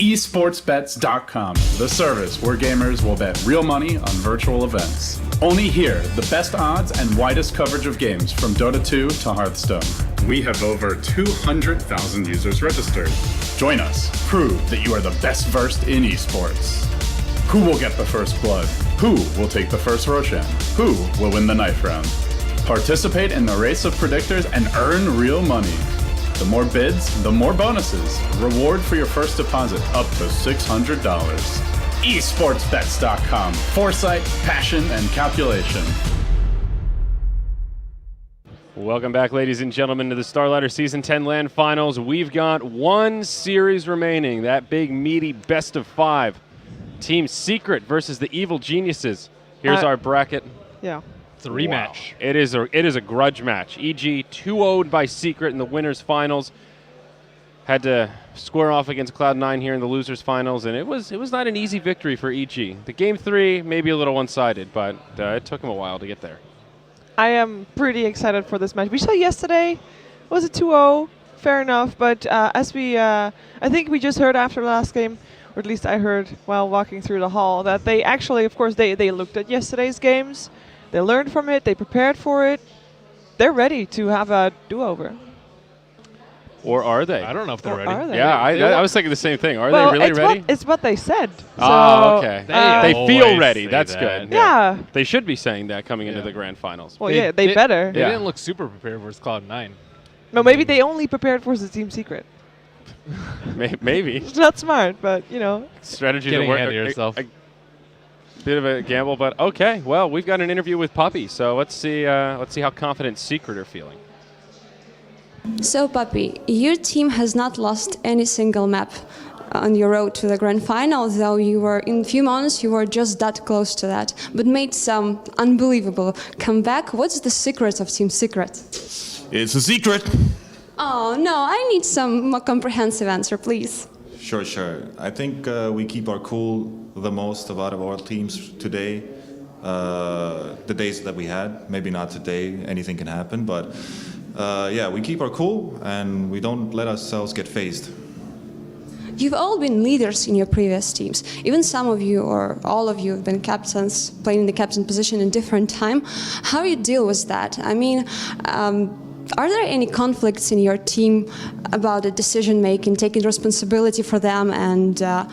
esportsbets.com, the service where gamers will bet real money on virtual events. Only here, the best odds and widest coverage of games from Dota 2 to Hearthstone. We have over 200,000 users registered. Join us. Prove that you are the best versed in esports. Who will get the first blood? Who will take the first Roshan? Who will win the knife round? Participate in the race of predictors and earn real money. The more bids, the more bonuses. Reward for your first deposit up to $600. esportsbets.com. Foresight, passion, and calculation. Welcome back, ladies and gentlemen, to the Starladder Season 10 LAN Finals. We've got one series remaining, that big, meaty best-of-5. Team Secret versus the Evil Geniuses. Here's our bracket. Yeah. It's a rematch. Wow. It is a grudge match. EG 2-0'd by Secret in the winners finals. Had to square off against Cloud9 here in the losers finals, and it was not an easy victory for EG. The game 3 maybe a little one-sided, but it took them a while to get there. I am pretty excited for this match. We saw yesterday, was it 2-0? Fair enough, but as we, I think we just heard after the last game, or at least I heard while walking through the hall, that they actually, of course, they looked at yesterday's games. They learned from it. They prepared for it. They're ready to have a do-over. Or are they? I don't know if they're ready. Are they? Yeah, I was thinking the same thing. Are well, they really ready? It's what they said. Oh, okay. They feel always ready. say That's that. good. Yeah. They should be saying that coming into Yeah. the grand finals. Well, yeah, they better. They Yeah. didn't look super prepared versus Cloud9. No, maybe they only prepared for the Team Secret. Maybe. It's not smart, but, you know. Strategy Getting that work. ahead of yourself. A bit of a gamble, but okay. Well, we've got an interview with Puppy, so let's see how confident Secret are feeling. So, Puppy, your team has not lost any single map on your road to the grand final, though you were, in a few months, you were just that close to that, but made some unbelievable comeback. What's the secret of Team Secret? It's a secret. Oh, no, I need some more comprehensive answer, please. Sure. I think we keep our cool the most of out of all teams today. The days that we had, maybe not today, anything can happen, but yeah, we keep our cool and we don't let ourselves get phased. You've all been leaders in your previous teams. Even some of you or all of you have been captains, playing the captain position in different time. How do you deal with that? I mean, are there any conflicts in your team about the decision-making, taking responsibility for them and, I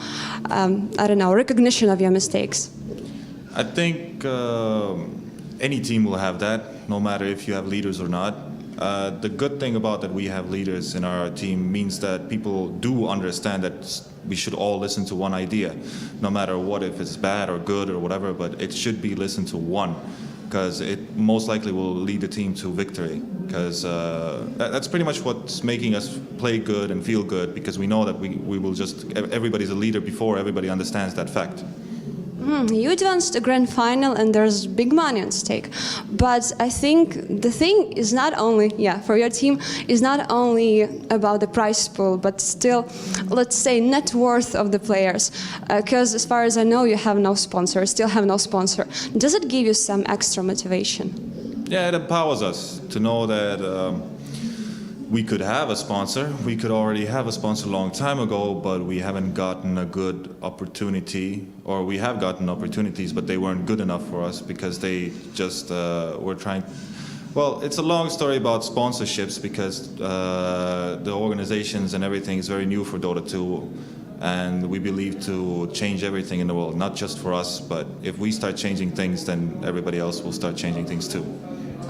don't know, recognition of your mistakes? I think any team will have that, no matter if you have leaders or not. The good thing about that we have leaders in our team means that people do understand that we should all listen to one idea, no matter what, if it's bad or good or whatever, but it should be listened to one, because it most likely will lead the team to victory, because that's pretty much what's making us play good and feel good, because we know that we will just, everybody's a leader before everybody understands that fact. You advanced to grand final and there's big money at stake. But I think the thing is not only, for your team, is not only about the prize pool, but still, let's say, net worth of the players. Because as far as I know, you have no sponsor, still have no sponsor. Does it give you some extra motivation? Yeah, it empowers us to know that we could have a sponsor. We could already have a sponsor a long time ago, but we haven't gotten a good opportunity, or we have gotten opportunities, but they weren't good enough for us because they just were trying. Well, it's a long story about sponsorships because the organizations and everything is very new for Dota 2, and we believe to change everything in the world, not just for us, but if we start changing things, then everybody else will start changing things too.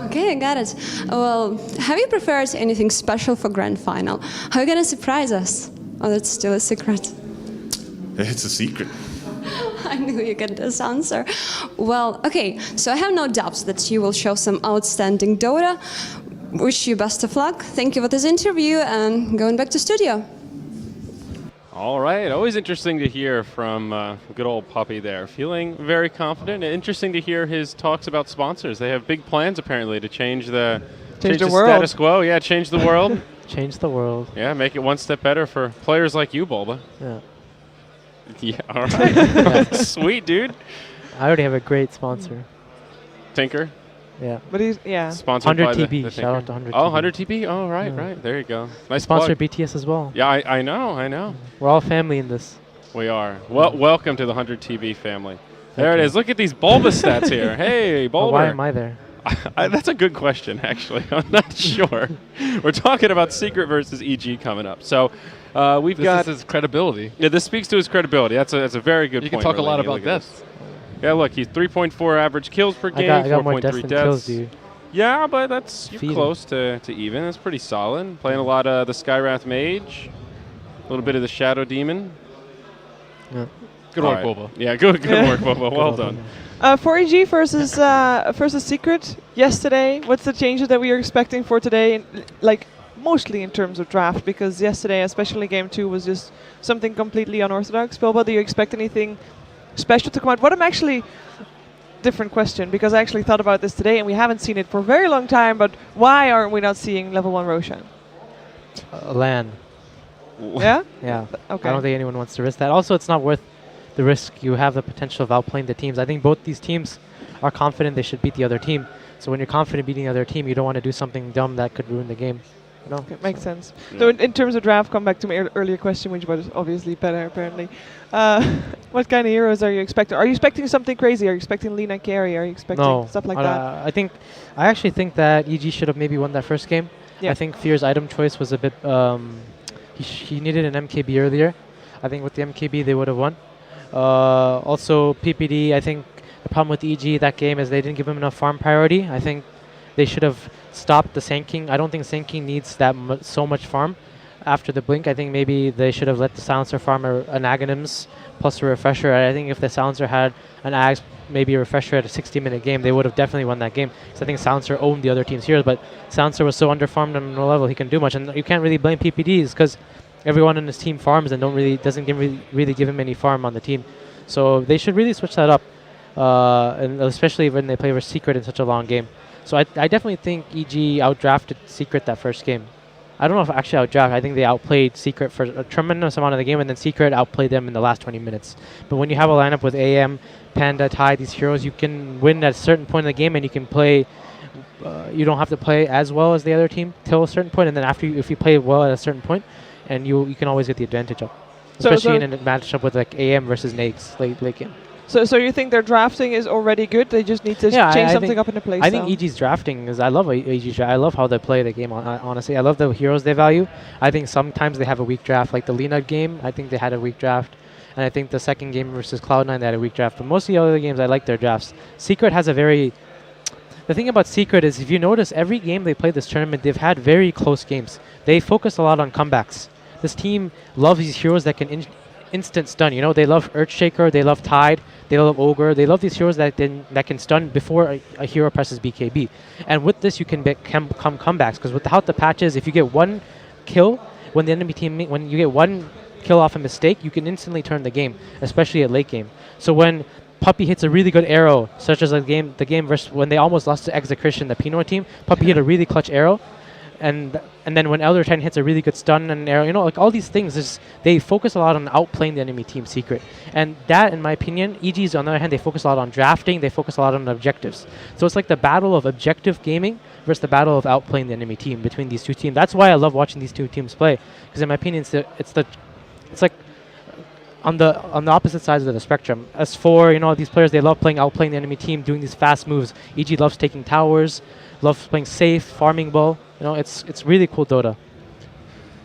Okay, I got it. Well, have you prepared anything special for grand final? How are you going to surprise us? Oh, that's still a secret. It's a secret. I knew you get this answer. Well, okay, so I have no doubts that you will show some outstanding Dota. Wish you best of luck. Thank you for this interview and going back to studio. All right, always interesting to hear from good old Puppy there. Feeling very confident. Interesting to hear his talks about sponsors. They have big plans apparently to change the world. Status quo. Yeah, change the world. Change the world. Yeah, make it one step better for players like you, Bulba. Yeah. Yeah, all right. Sweet, dude. I already have a great sponsor. Tinker. Yeah. But he's, Sponsored 100 by TB. the Shout Tinker. out to 100 Oh, TB. 100 TB? Oh, right, Yeah. right. There you go. Nice Sponsor plug. BTS as well. Yeah, I know. We're all family in this. We are. Well, welcome to the 100 TV family. There it is. Look at these Bulbous stats here. Hey, Bulber. Why am I there? That's a good question, actually. I'm not sure. We're talking about Secret versus EG coming up. So we've got This is his credibility. Yeah, this speaks to his credibility. That's a very good You point. can talk a lot Merlini. about Look at deaths. this. Yeah, look, he's 3.4 average kills per game, I got more deaths 4.3 than deaths. kills, dude. Yeah, but you're Feeding. close to even. That's pretty solid. Playing a lot of the Skywrath Mage, a little bit of the Shadow Demon. Yeah. Good All work, right. Boba. Yeah, good work, Boba. Well done. For EG versus Secret yesterday, what's the changes that we are expecting for today? Like mostly in terms of draft, because yesterday, especially game 2, was just something completely unorthodox. Bilba, do you expect anything special to come out? What I'm actually different question, because I actually thought about this today and we haven't seen it for a very long time. But why aren't we not seeing level 1 Roshan? LAN. Yeah. Yeah. Okay. I don't think anyone wants to risk that. Also, it's not worth the risk. You have the potential of outplaying the teams. I think both these teams are confident they should beat the other team. So when you're confident beating the other team, you don't want to do something dumb that could ruin the game. You know? Okay, makes sense. Yeah. So in terms of draft, come back to my earlier question, which was obviously better apparently. What kind of heroes are you expecting? Are you expecting something crazy? Are you expecting Lina carry? Are you expecting stuff like that? I actually think that EG should have maybe won that first game. Yeah. I think Fear's item choice was a bit. He needed an MKB earlier. I think with the MKB they would have won. Also PPD. I think the problem with EG that game is they didn't give him enough farm priority. I think they should have stopped the Sanking. I don't think Sanking needs that so much farm after the blink. I think maybe they should have let the Silencer farm an Aghanims plus a refresher. I think if the Silencer had an Ags, maybe a refresher at a 60-minute game, they would have definitely won that game. Because I think Silencer owned the other team's heroes, but Silencer was so underfarmed on no level he couldn't do much. And you can't really blame PPDs because everyone on his team farms and doesn't really give him any farm on the team. So they should really switch that up, and especially when they play with Secret in such a long game. So I definitely think EG outdrafted Secret that first game. I don't know if actually outdrafted. I think they outplayed Secret for a tremendous amount of the game, and then Secret outplayed them in the last 20 minutes. But when you have a lineup with AM, Panda, Tide, these heroes, you can win at a certain point in the game, and you can play. You don't have to play as well as the other team till a certain point, and then if you play well at a certain point, and you can always get the advantage up. Especially in a matchup with like AM versus Nags late game. So you think their drafting is already good? They just need to change something up in the play I style? think EG's drafting is. I love EG's. I love how they play the game. Honestly, I love the heroes they value. I think sometimes they have a weak draft, like the Lina game. I think they had a weak draft, and I think the second game versus Cloud9 they had a weak draft. But most of the other games, I like their drafts. Secret has a very. The thing about Secret is, if you notice, every game they play this tournament, they've had very close games. They focus a lot on comebacks. This team loves these heroes that can instant stun. You know, they love Earthshaker, they love Tide, they love Ogre. They love these heroes that can stun before a hero presses BKB. And with this, you can come comebacks, because without the patches, if you get one kill when the enemy team, when you get one kill off a mistake, you can instantly turn the game, especially at late game. So when Puppy hits a really good arrow, such as the game versus when they almost lost to Execution, the Pinot team, Puppy hit a really clutch arrow. And then when Elder Titan hits a really good stun and arrow, you know, like all these things, they focus a lot on outplaying the enemy team Secret. And that, in my opinion, EG's on the other hand, they focus a lot on drafting, they focus a lot on objectives. So it's like the battle of objective gaming versus the battle of outplaying the enemy team between these two teams. That's why I love watching these two teams play, because in my opinion, it's like on the opposite sides of the spectrum. As for, you know, these players, they love outplaying the enemy team, doing these fast moves. EG loves taking towers, loves playing safe, farming ball. You know, it's really cool Dota.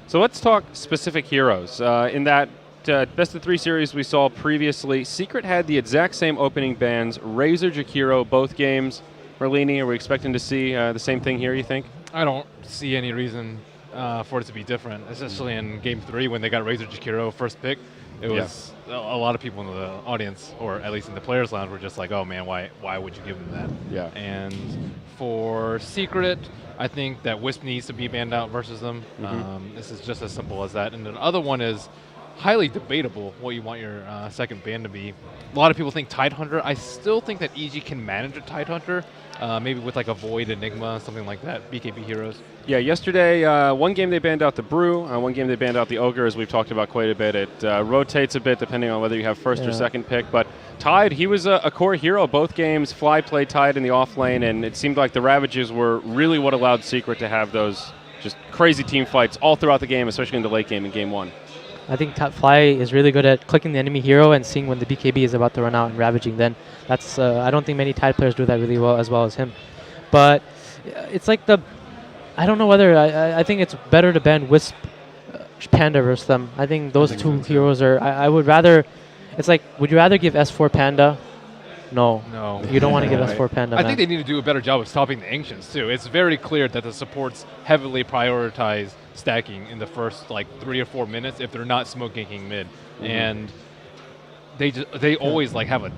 So let's talk specific heroes. In that best of 3 series we saw previously, Secret had the exact same opening bans, Razor, Jakiro, both games. Merlini, are we expecting to see the same thing here, you think? I don't see any reason for it to be different, especially in Game 3 when they got Razor Jakiro first pick. It was a lot of people in the audience, or at least in the players' lounge, were just like, "Oh man, why would you give them that?" Yeah. And for Secret, I think that Wisp needs to be banned out versus them. This is just as simple as that. And the other one is highly debatable what you want your second ban to be. A lot of people think Tidehunter. I still think that EG can manage a Tidehunter, maybe with like a Void, Enigma, something like that, BKB heroes. Yeah, yesterday, one game they banned out the Brew, one game they banned out the Ogre, as we've talked about quite a bit. It rotates a bit depending on whether you have first or second pick, but Tide, he was a core hero both games. Fly played Tide in the off lane, and it seemed like the Ravages were really what allowed Secret to have those just crazy team fights all throughout the game, especially in the late game in Game 1. I think Fly is really good at clicking the enemy hero and seeing when the BKB is about to run out and ravaging. Then that's I don't think many Tide players do that really well as him. But it's like I don't know whether I think it's better to ban Wisp Panda versus them. I think those two heroes are. I would rather. It's like, would you rather give S4 Panda? No. You don't want to give S4 Panda. I think they need to do a better job of stopping the Ancients too. It's very clear that the supports heavily prioritize stacking in the first like 3 or 4 minutes if they're not smoke ganking mid, and they always like have a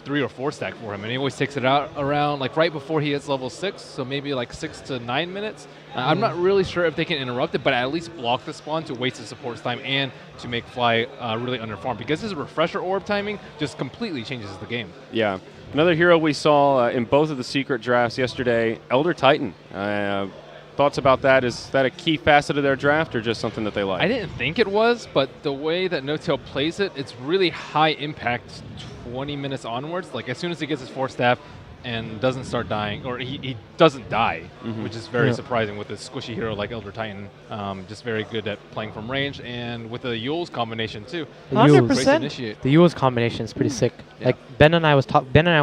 3 or 4 stack for him, and he always takes it out around like right before he hits level 6, so maybe like 6 to 9 minutes. I'm not really sure if they can interrupt it, but at least block the spawn to waste the support's time and to make Fly really underfarm, because his refresher orb timing just completely changes the game. Yeah. Another hero we saw in both of the secret drafts yesterday, Elder Titan. Thoughts about that? Is that a key facet of their draft or just something that they like? I didn't think it was, but the way that No-Tail plays it, it's really high impact 20 minutes onwards. Like as soon as he gets his 4 staff and doesn't start dying, or he doesn't die, which is very surprising with a squishy hero like Elder Titan. Just very good at playing from range, and with the Yule's combination too. 100%. The Yule's combination is pretty sick. Yeah. Like Ben and I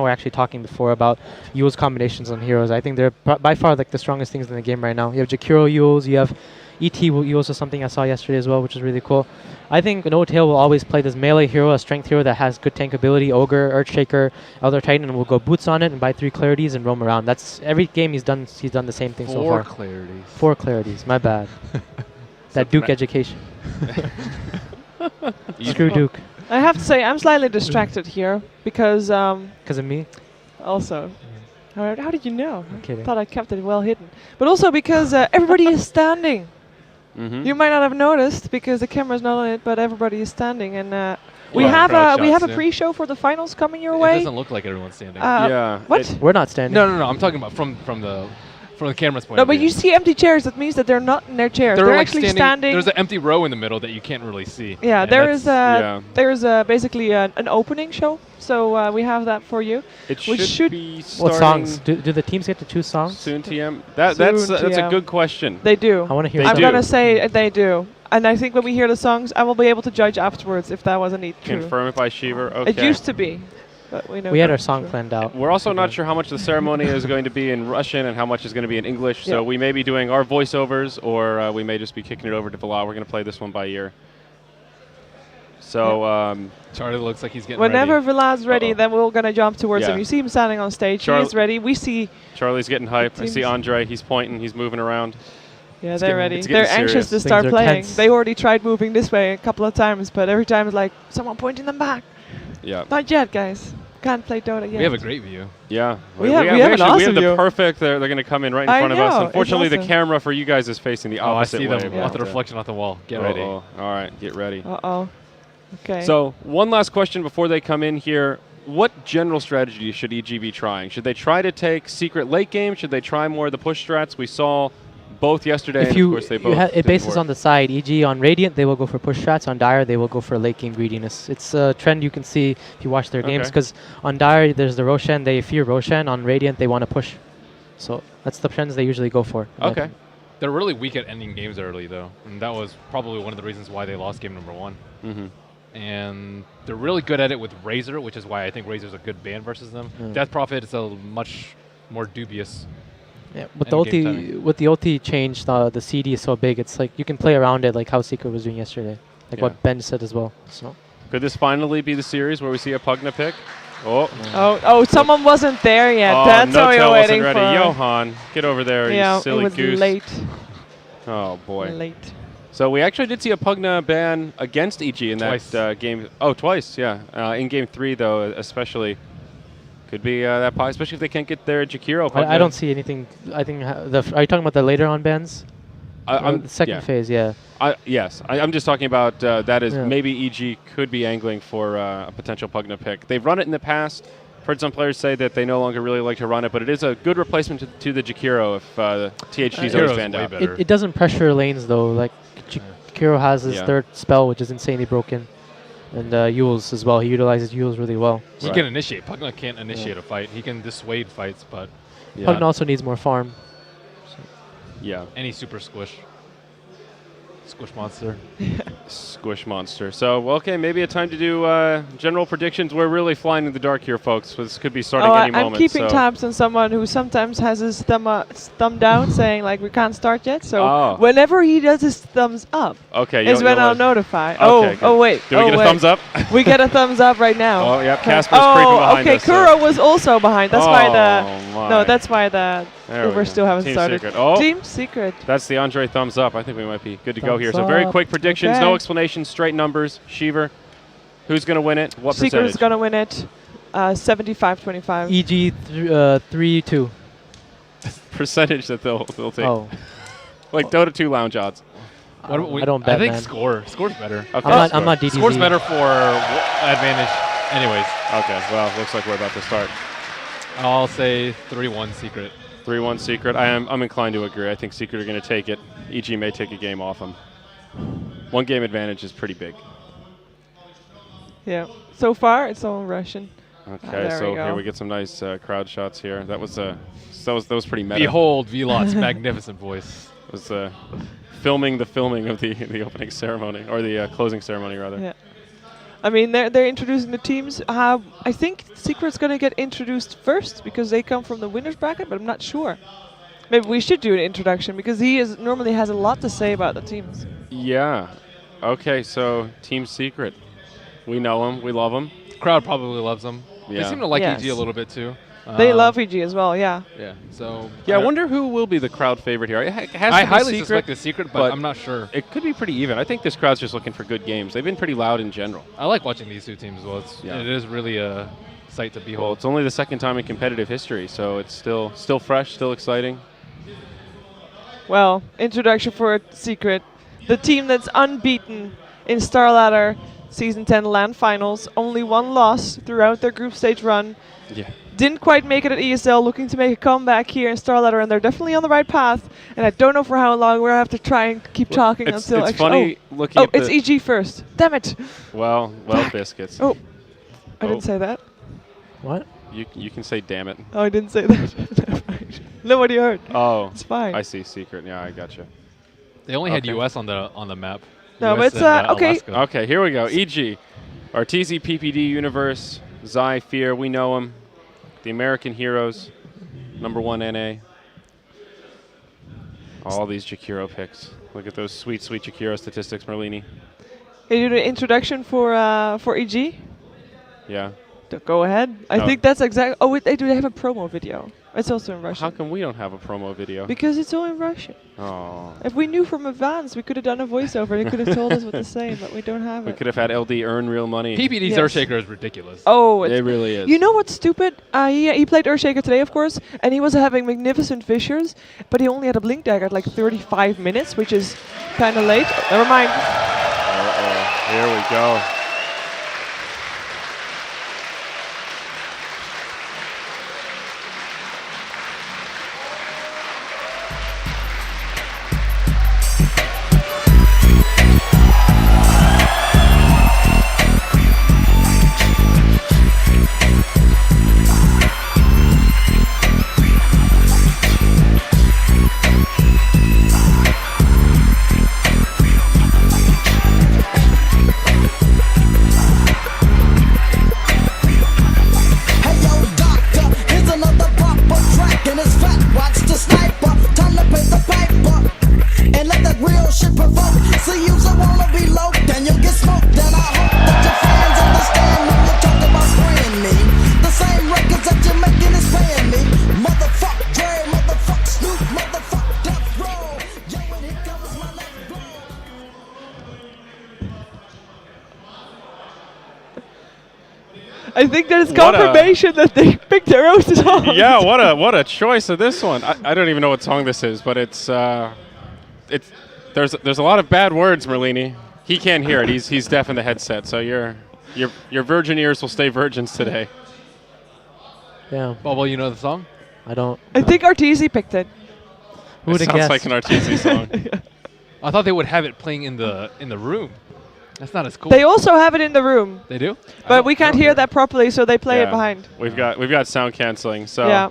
were actually talking before about Yule's combinations on heroes. I think they're by far like the strongest things in the game right now. You have Jakiro Yules, you have ET Yules, or something I saw yesterday as well, which is really cool. I think No-Tail will always play this melee hero, a strength hero that has good tank ability, Ogre, Earthshaker, Elder Titan, and will go boots on it and buy 3 clarities and roam around. That's every game he's done the same thing so far. 4 clarities. 4 clarities, my bad. That Duke education. Screw Duke. I have to say, I'm slightly distracted here because Because of me? also. How did you know? I'm kidding. Thought I kept it well hidden. But also because everybody is standing. You might not have noticed because the camera's not on it, but everybody is standing, and we have a pre-show for the finals coming your way. It doesn't look like everyone's standing. Yeah. What? We're not standing. No. I'm talking about from the camera's point No, of view. but you see empty chairs. That means that they're not in their chairs. They're like actually standing. There's an empty row in the middle that you can't really see. Yeah, And there is basically an opening show. So we have that for you. It which should be What starting songs? Do the teams get to choose songs? soon, TM. That's a good question. They do. I want to hear. They I'm do. gonna say they do. And I think when we hear the songs, I will be able to judge afterwards if that was indeed true. Confirm it by Shiver. Okay. It used to be, but we know. We had that's our song true. planned out. We're also not sure how much the ceremony is going to be in Russian and how much is going to be in English. So we may be doing our voiceovers, or we may just be kicking it over to Vlad. We're going to play this one by ear. So Charlie looks like he's getting Whenever ready. Vlad's ready, then we're gonna jump towards Yeah. him. You see him standing on stage. He is ready. We see. Charlie's getting hype. I see teams- Andre. He's pointing. He's moving around. Yeah, It's they're getting- ready. it's getting They're anxious serious. to start Things are playing. tense. They already tried moving this way a couple of times, but every time it's like someone pointing them back. Yeah. Not yet, guys. Can't play Dota yet. We have a great view. Yeah. We have an actually, we awesome have the view. perfect. They're going to come in right in I front of know, us. it's Unfortunately, the awesome. camera for you guys is facing the Oh, I opposite see way. them Yeah. off the reflection off the wall. Get ready. All right, get ready. Uh-oh. Okay. So one last question before they come in here. What general strategy should EG be trying? Should they try to take secret late game? Should they try more of the push strats? We saw both yesterday, If and you, of course they you both it didn't bases work. on the side. E.g. on Radiant, they will go for push strats. On Dire, they will go for late game greediness. It's a trend you can see if you watch their games. Okay. Because on Dire, there's the Roshan. They fear Roshan. On Radiant, they want to push. So that's the trends they usually go for. Okay. They're really weak at ending games early, though, and that was probably one of the reasons why they lost game number 1. Mm-hmm. And they're really good at it with Razor, which is why I think Razor's a good ban versus them. Mm. Death Prophet is a much more dubious. Yeah, with the Endgame ulti, timing. with the ulti change, the CD is so big. It's like you can play around it, like how Secret was doing yesterday, like Yeah. what Ben said as well. So Could this finally be the series where we see a Pugna pick? Oh, Oh, someone wasn't there yet. oh That's what we No-Tail were waiting wasn't ready. for. Johan, get over there, Yeah, you silly it was goose. late. Oh boy. Late. So we actually did see a Pugna ban against EG in Twice. that game. Oh, twice, yeah. In game 3, though, especially. Could be that pie, especially if they can't get their Jakiro Pugna. I don't see anything. I think are you talking about the later on bans? I'm The second yeah. phase, yeah. Yes, I'm just talking about that is Yeah. maybe EG could be angling for a potential Pugna pick. They've run it in the past. Heard some players say that they no longer really like to run it, but it is a good replacement to the Jakiro if THG's always Jakiro's banned way out. better. It doesn't pressure lanes though. Like Kiro has his Yeah. third spell, which is insanely broken, and Yules as well. He utilizes Yules really well. He Right. can initiate. Pugna can't initiate a fight. He can dissuade fights, but Yeah. Pugna also needs more farm. Yeah. any super squish monster. Squish Monster. So, well, okay, maybe a time to do general predictions. We're really flying in the dark here, folks. This could be starting any I'm moment. keeping so. tabs on someone who sometimes has his thumb down, saying like we can't start yet. So Oh. whenever he does his thumbs up, Okay, is when I'll notify. Oh, good. oh wait. Do we get a wait. thumbs up? We get a thumbs up right now. Oh, yep. Casper's creeping behind okay. us. so- Kuro was also behind. That's why my. no. That's why the There we Uber go. still haven't Team started. Secret. Oh. Team Secret. That's the Andre thumbs up. I think we might be good to go Thumbs here. So very up. quick predictions, Okay. no explanations, straight numbers. Sheever, who's going to win it? What Secret's percentage? gonna win it. 75-25. EG 3-2. Percentage that they'll take. Oh, Like Dota 2 lounge odds. What about I don't bet, I think man. Score's better. Okay. I'm not DDZ. Score's better for advantage. Anyways, Okay, well, looks like we're about to start. I'll say 3-1 Secret. 3-1 Secret. I'm inclined to agree. I think Secret are going to take it. EG may take a game off them. One game advantage is pretty big. Yeah. So far, it's all Russian. Okay, there so we go. here we get some nice crowd shots here. That was pretty meta. Behold Velot's magnificent voice. It was filming of the opening ceremony, or the closing ceremony, rather. Yeah. I mean, they're introducing the teams. I think Secret's going to get introduced first because they come from the winners bracket, but I'm not sure. Maybe we should do an introduction because he normally has a lot to say about the teams. Yeah. Okay, so Team Secret. We know him. We love him. Crowd probably loves them. Yeah. They seem to like Yes. EG a little bit too. They love EG as well, yeah. Yeah. So Yeah, I wonder who will be the crowd favorite here. It has I to be highly Secret, suspect it's Secret, but I'm not sure. It could be pretty even. I think this crowd's just looking for good games. They've been pretty loud in general. I like watching these two teams as well. Yeah. It is really a sight to Well, behold. it's only the second time in competitive history, so it's still fresh, still exciting. Well, introduction for Secret. The team that's unbeaten in Starladder Season 10 LAN Finals. Only one loss throughout their group stage run. Yeah. Didn't quite make it at ESL, looking to make a comeback here in Starladder, and they're definitely on the right path. And I don't know for how long. We'll have to try and keep talking until it's funny looking at it's EG first. Damn it! Well, biscuits. Oh, I Oh. didn't say that. What? You can say damn it. Oh, I didn't say that. Nobody heard. Oh, It's fine. I see. Secret. Yeah, I gotcha. They only had Okay. US on the map. No, US but it's, and, okay. Alaska. Okay, here we go. EG, Arteezy PPD Universe, Zai Fear, we know him. The American Heroes, #1 NA. All these Jakiro picks. Look at those sweet, sweet Jakiro statistics, Merlini. Can you do the introduction for EG? Yeah. Go ahead. I No. think that's exactly. Oh, wait, they have a promo video. It's also in Russian. How come we don't have a promo video? Because it's all in Russian. Oh. If we knew from advance, we could have done a voiceover. They could have told us what to say, but we don't have We it. could have had LD earn real money. PPD's Yes. Earthshaker is ridiculous. Oh, It it's really is. You know what's stupid? He played Earthshaker today, of course, and he was having magnificent fissures, but he only had a blink dagger at like 35 minutes, which is kind of late. Never mind. Uh-oh. Here we go. Hey yo, doctor, here's another proper track and it's fat. Watch the sniper, time to pay the paper and let that real shit provoke. See, you's a wanna be low, then you'll get smoked. Then I hope that your fans understand when you talk about spraying me. The same records that you're making is paying me. Motherfuck Dre, motherfuck Snoop, motherfuck Death Row. Yo, and here comes my next blow. I think that is What a- confirmation that they picked their own song. Yeah, what a choice of this one. I don't even know what song this is, but it's there's a lot of bad words, Merlini. He can't hear it. He's deaf in the headset, so your virgin ears will stay virgins today. Yeah, Bubble, you know the song? I don't. I think Arteezy picked it. Who It would have sounds guessed? like an Arteezy song. I thought they would have it playing in the room. That's not as cool. They also have it in the room, They do? but we can't hear that properly, so they play it Yeah. behind. We've got sound canceling. So Yeah.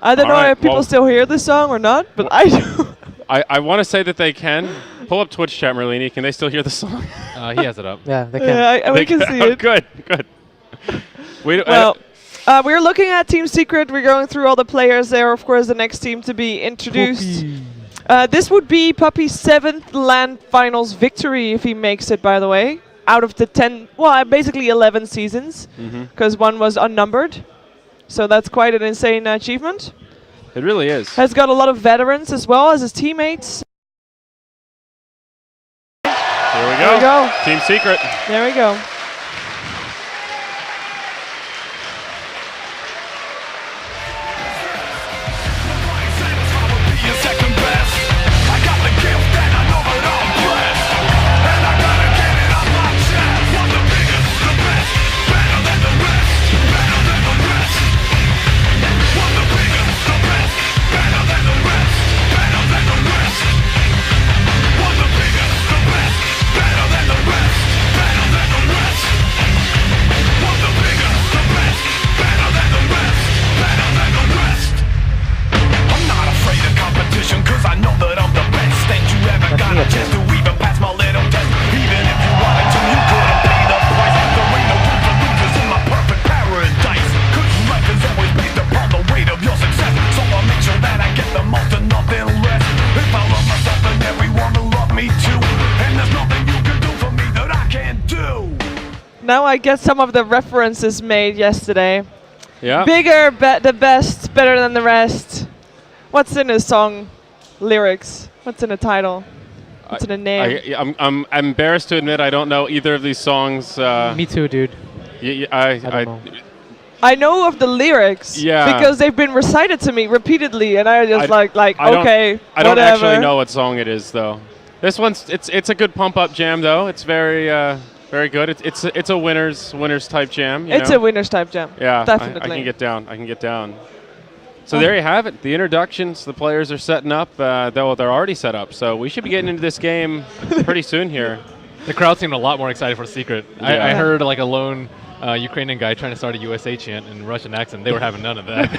I don't All know right, if people well- still hear this song or not, but I do. I want to say that they can, Pull up Twitch chat, Merlini. Can they still hear the song? He has it up. Yeah, they can. Yeah, we can see Oh, it. good. Well, we're looking at Team Secret. We're going through all the players. They're, of course, the next team to be introduced. This would be Puppy's 7th LAN Finals victory if he makes it, by the way. Out of the 10, well, basically 11 seasons, because one was unnumbered. So that's quite an insane achievement. It really is. Has got a lot of veterans as well as his teammates. Here we There we go. Team Secret. There we go. Cause I know that I'm the best that you ever got a chance to even pass my little test. Even if you wanted to, you couldn't pay the price. There ain't no room for losers in my perfect paradise. Cause life is always based upon the weight of your success. So I'll make sure that I get the most and nothing less. If I love myself, then everyone will love me too. And there's nothing you can do for me that I can't do. Now I get some of the references made yesterday. Yeah. Bigger, the best, better than the rest. What's in his song lyrics? What's in the title? What's in the name? I'm embarrassed to admit I don't know either of these songs. Me too, dude. I don't know. I know of the lyrics because they've been recited to me repeatedly, and I just I okay, I don't whatever. actually know what song it is though. This one's it's a good pump up jam though. It's very good. It's a winners type jam. You It's know? a winners type jam. Yeah, definitely. I can get down. So there you have it. The introductions. The players are setting up. Though they're already set up. So we should be getting into this game pretty soon here. The crowd seemed a lot more excited for Secret. Yeah. I heard like a lone Ukrainian guy trying to start a USA chant in Russian accent. They were having none of that.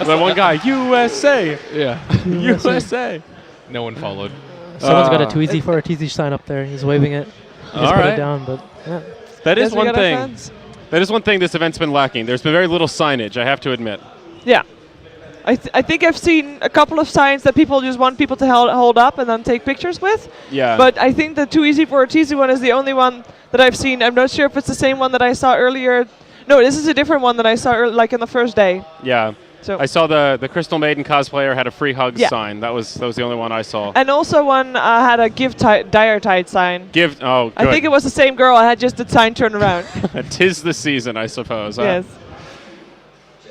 The one guy, USA, Yeah. USA. No one followed. Someone's got a too easy for a TZ sign up there. He's waving it. He's All put right. it down, but yeah. That is Guess we one got our thing. fans. That is one thing this event's been lacking. There's been very little signage, I have to admit. Yeah. I think I've seen a couple of signs that people just want people to hold up and then take pictures with. Yeah. But I think the Too Easy for a TZ one is the only one that I've seen. I'm not sure if it's the same one that I saw earlier. No, this is a different one that I saw like in the first day. Yeah. So I saw the Crystal Maiden cosplayer had a free hugs Yeah. sign. That was the only one I saw. and also one had a give dire tide sign. Oh, good. I think it was the same girl. I had just the sign turned around. 'Tis the season, I suppose. huh? Yes.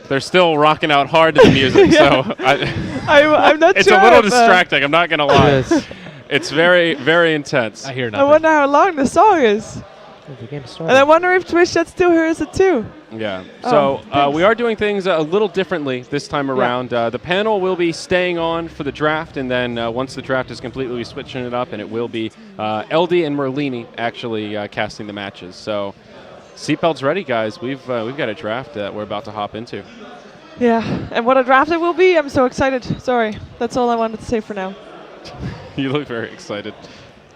They're still rocking out hard to the music, so I'm not it's sure. a little if, distracting. I'm not gonna lie. It is. It's very, very intense. I hear I nothing. wonder how long the song is. The game And I started. wonder if Twitch chat still hears it too. Yeah. Oh, So thanks. we are doing things a little differently this time Yeah. around. The panel will be staying on for the draft, and then once the draft is complete, we'll be switching it up, and it will be LD and Merlini actually casting the matches. So seatbelts ready, guys. We've got a draft that we're about to hop into. Yeah, and what a draft it will be. I'm so excited. Sorry, that's all I wanted to say for now. You look very excited.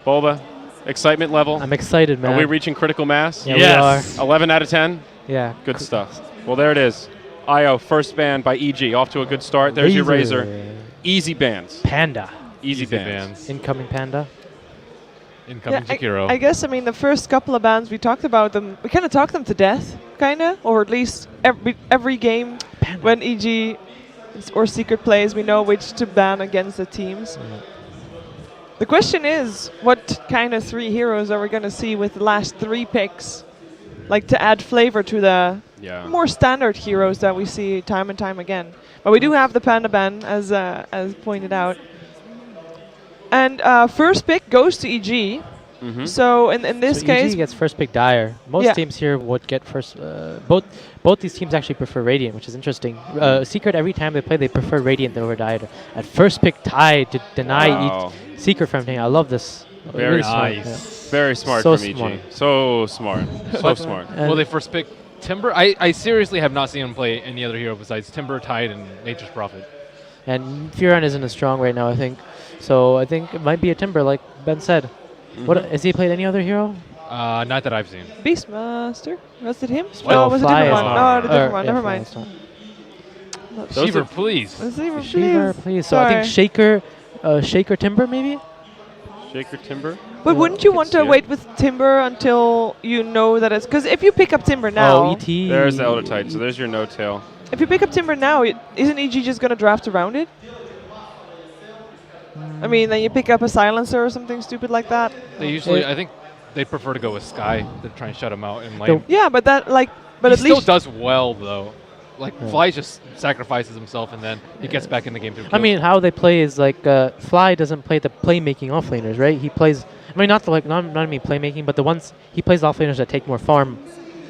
Bulba, excitement level? I'm excited, man. Are we reaching critical mass? Yeah, Yes. 11 out of 10? Yeah. Good stuff. Well, there it is. IO, first ban by EG. Off to a good start. There's your Razor. Easy bans. Panda. Easy bans. Incoming Panda. Incoming Jakiro. I guess, I mean, the first couple of bands we talked about them, we kind of talked them to death, kind of, or at least every game when EG or Secret plays, we know which to ban against the teams. The question is, what kind of 3 heroes are we going to see with the last 3 picks? Like to add flavor to the more standard heroes that we see time and time again. But we do have the Panda ban, as pointed out. And first pick goes to EG. So in this case, EG gets first pick Dire. Most teams here would get first. Both these teams actually prefer Radiant, which is interesting. Secret, every time they play, they prefer Radiant over Dire. At first pick Tide to deny Secret from taking. I love this. Very Really nice. smart, yeah. Very smart So from EG. smart. So smart. So smart. Will they first pick Timber? I seriously have not seen him play any other hero besides Timber, Tide, and Nature's Prophet. And Furon isn't as strong right now, I think. So I think it might be a Timber, like Ben said. What has he played any other hero? Not that I've seen. Beastmaster? Was it him? Well, No, it was a Fly different is one. not- No, the different or- one. yeah, Never Fly mind. is not. Those Shiver, are- please. Was it even Shiver, please. So I think Sorry. Shaker Timber maybe. Shaker Timber. But Yeah, wouldn't you could want see to it. wait with Timber until you know that it's... Because if you pick up Timber now... Oh, ET. There's the Elder Titan. So there's your no-tail. If you pick up Timber now, isn't EG just going to draft around it? I mean, then you pick up a Silencer or something stupid like that. They usually, I think, they prefer to go with Sky to try and shut him out in The- lane. Yeah, but that, like... But He at still least... does well though. Like Yeah. Fly just sacrifices himself and then he gets back in the game through I kills. mean, how they play is like Fly doesn't play the playmaking offlaners, right? He plays. I mean, not I mean playmaking, but the ones he plays offlaners that take more farm.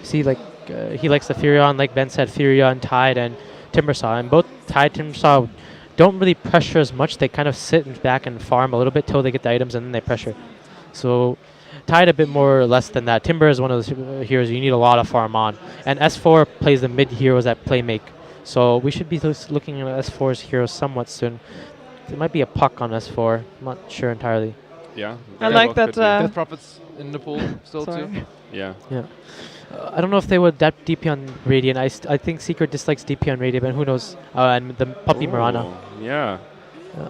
See, like he likes the Furion, like Ben said, Furion, Tide, and Timbersaw, and both Tide, Timbersaw don't really pressure as much. They kind of sit back and farm a little bit till they get the items, and then they pressure. So Tide a bit more or less than that. Timber is one of those heroes you need a lot of farm on, and S4 plays the mid heroes that play make. So we should be looking at S4's heroes somewhat soon. There might be a puck on S4. I'm not sure entirely. Yeah. I very like well that, could be. Death Prophet's in the pool still Sorry. too. Yeah. Yeah. I don't know if they would adapt DP on Radiant. I think Secret dislikes DP on Radiant, but who knows? And the Puppy Mirana. Ooh, yeah.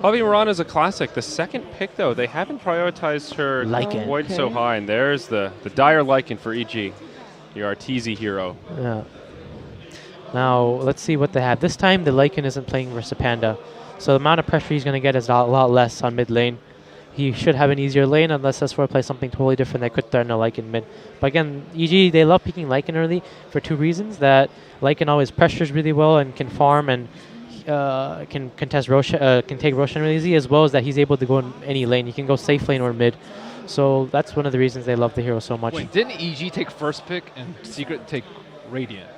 Puppy Mirana is a classic. The second pick, though, they haven't prioritized her Lycan. quite so Okay. high. And there's the dire Lycan for EG, your Arteezy hero. Yeah. Now, let's see what they have. This time, the Lycan isn't playing versus Panda. So the amount of pressure he's going to get is a lot less on mid lane. He should have an easier lane unless S4 plays something totally different that could threaten a Lycan mid. But again, EG, they love picking Lycan early for two reasons. That Lycan always pressures really well and can farm and can contest Roshan, can take Roshan really easy, as well as that he's able to go in any lane. He can go safe lane or mid. So that's one of the reasons they love the hero so much. Wait, didn't EG take first pick and Secret take Radiant?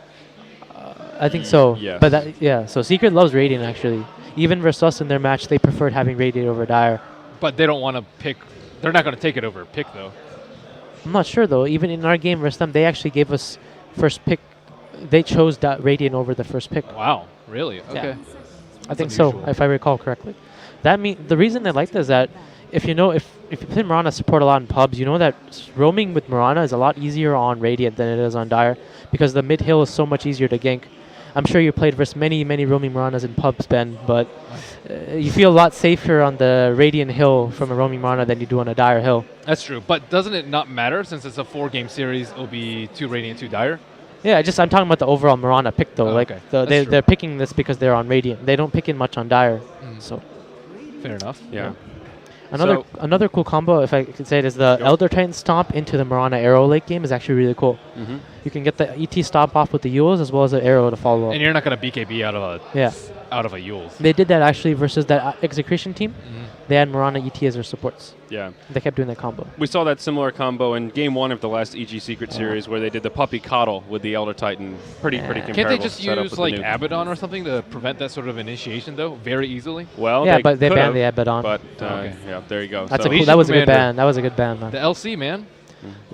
I think so. Yes. But yeah, so Secret loves Radiant actually. Even versus us in their match, they preferred having Radiant over Dire. But they don't want to pick. They're not going to take it over pick though. I'm not sure though. Even in our game versus them, they actually gave us first pick. They chose that Radiant over the first pick. Wow, really? Okay. I think so, unusual. if I recall correctly. That the reason they like that is that if you play Mirana support a lot in pubs, you know that roaming with Mirana is a lot easier on Radiant than it is on Dire because the mid hill is so much easier to gank. I'm sure you played versus many roaming Miranas in pubs, Ben, but you feel a lot safer on the Radiant hill from a roaming Mirana than you do on a Dire hill. That's true. But doesn't it not matter since it's a 4-game series? It'll be 2 Radiant, 2 Dire. Yeah, I'm talking about the overall Mirana pick though. Oh, like okay. That's true. they're picking this because they're on Radiant. They don't pick in much on Dire. So Fair enough. Yeah. another cool combo, if I could say it, is the Elder Titan stomp into the Mirana arrow late game is actually really cool. Mm-hmm. You can get the ET stomp off with the Yules as well as the arrow to follow up. And you're not going to BKB out of a Yules. They did that actually versus that Execution team. Mhm. They had Mirana ET as their supports. Yeah. They kept doing that combo. We saw that similar combo in Game 1 of the last EG Secret Series where they did the Puppy Coddle with the Elder Titan. Pretty comparable. Can't they just setup use with the like nuke. Abaddon or something to prevent that sort of initiation though, very easily? Well, Yeah, but they could've, banned the Abaddon. But Okay. yeah, there you go. That's So- a cool, that was a good Commander. ban. That was a good ban, man. The LC, man.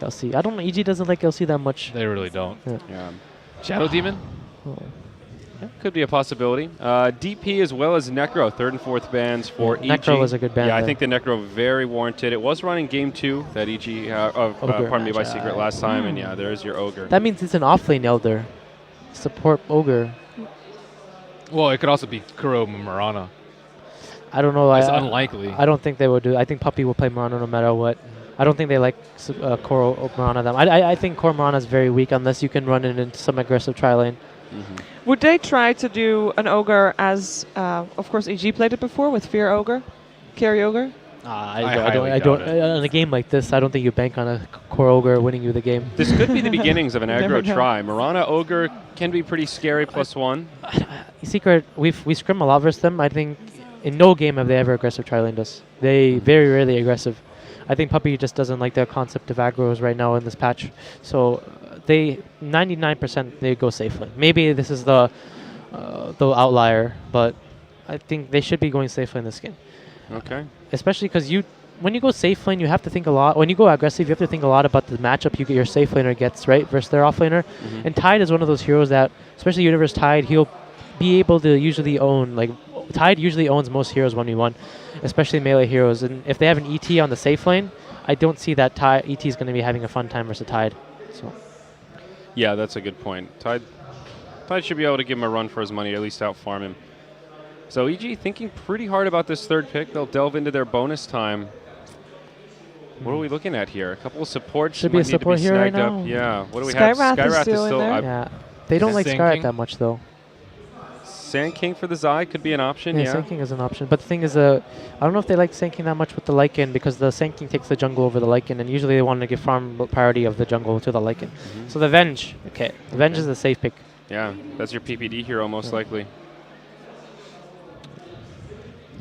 LC. I don't know. EG doesn't like LC that much. They really don't. yeah. Shadow Demon? Yeah, could be a possibility. DP as well as Necro, 3rd and 4th bans for EG. Necro was a good ban Yeah, I there. think the Necro very warranted. It was running Game 2 that EG, Ogre pardon me, by match, Secret last time, and yeah, there's your Ogre. That means it's an offlane Elder. Support Ogre. Well, it could also be Kuro Murana. I don't know. It's unlikely. I don't think they would do. I think Puppy will play Mirana no matter what. I don't think they like Core Mirana them. I think Core Mirana is very weak unless you can run it into some aggressive tri lane. Mm-hmm. Would they try to do an Ogre as, of course, EG played it before with Fear Ogre? Carry Ogre? I highly doubt it. In a game like this, I don't think you bank on a Core Ogre winning you the game. This could be the beginnings of an Never aggro know. try. Marana Ogre can be pretty scary, +1. Secret, we scrim a lot versus them. I think in no game have they ever aggressive tri laned us. They very rarely aggressive. I think Puppy just doesn't like the concept of aggros right now in this patch. So they 99% they go safe lane. Maybe this is the outlier, but I think they should be going safe lane this game. Okay. Especially because when you go safe lane, you have to think a lot. When you go aggressive, you have to think a lot about the matchup you get your safe laner gets, right, versus their offlaner. Mhm. And Tide is one of those heroes that, especially Universe Tide, he'll be able to usually own, like, Tide usually owns most heroes 1v1. especially melee heroes. And if they have an ET on the safe lane, I don't see that ET is going to be having a fun time versus Tide. So Yeah, that's a good point. Tide should be able to give him a run for his money, or at least out-farm him. So EG thinking pretty hard about this third pick. They'll delve into their bonus time. What are we looking at here? A couple of supports should be a support here right now. Up. Yeah. What do we Skywrath have? is still in there. Yeah, they don't like Sand Skyrat King? that much though. Sand King for the Zai could be an option. Yeah, Yeah. Sand King is an option. But the thing is, I don't know if they like Sand King that much with the Lycan, because the Sand King takes the jungle over the Lycan, and usually they want to give farm priority of the jungle to the Lycan. So the Venge, okay. The Venge is a safe pick. Yeah, that's your PPD hero most likely.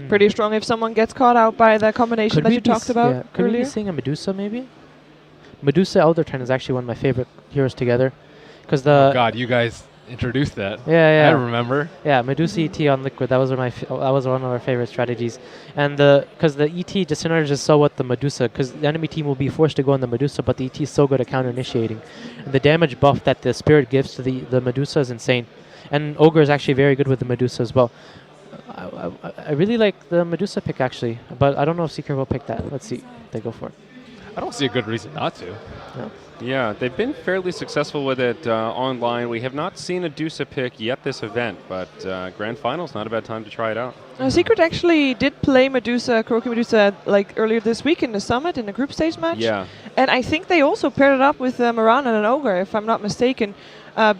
Pretty strong if someone gets caught out by the combination that you talked about Could we earlier. be seeing a Medusa maybe? Medusa Elder Turn is actually one of my favorite heroes together. Because the... Oh God, you guys introduced that. Yeah, I yeah. remember. Yeah, Medusa ET on Liquid. That was one of our favorite strategies. And because the ET just synergizes so with the Medusa, because the enemy team will be forced to go on the Medusa, but the ET is so good at counter-initiating. And the damage buff that the Spirit gives to the Medusa is insane. And Ogre is actually very good with the Medusa as well. I really like the Medusa pick actually, but I don't know if Secret will pick that. Let's see if they go for it. I don't see a good reason not to. No. Yeah, they've been fairly successful with it online. We have not seen a Dusa pick yet this event, but Grand Finals, not a bad time to try it out. Secret actually did play Medusa, Kuroki Medusa, like earlier this week in the Summit in the group stage match. Yeah. And I think they also paired it up with Marana and Ogre, if I'm not mistaken.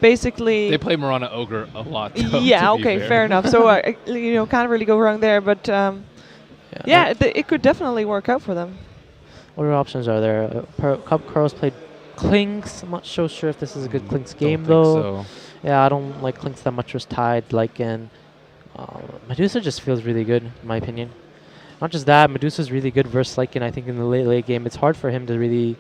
Basically, They play Marana Ogre a lot. Though, yeah, to be okay, fair. fair enough. So can't really go wrong there. But it could definitely work out for them. What other options are there? Cub Crows played Clinks. I'm not so sure if this is a good Clinks game though. So. Yeah, I don't like Clinks that much versus Tide. Medusa just feels really good, in my opinion. Not just that, Medusa's really good versus Lycan. I think in the late game, it's hard for him to really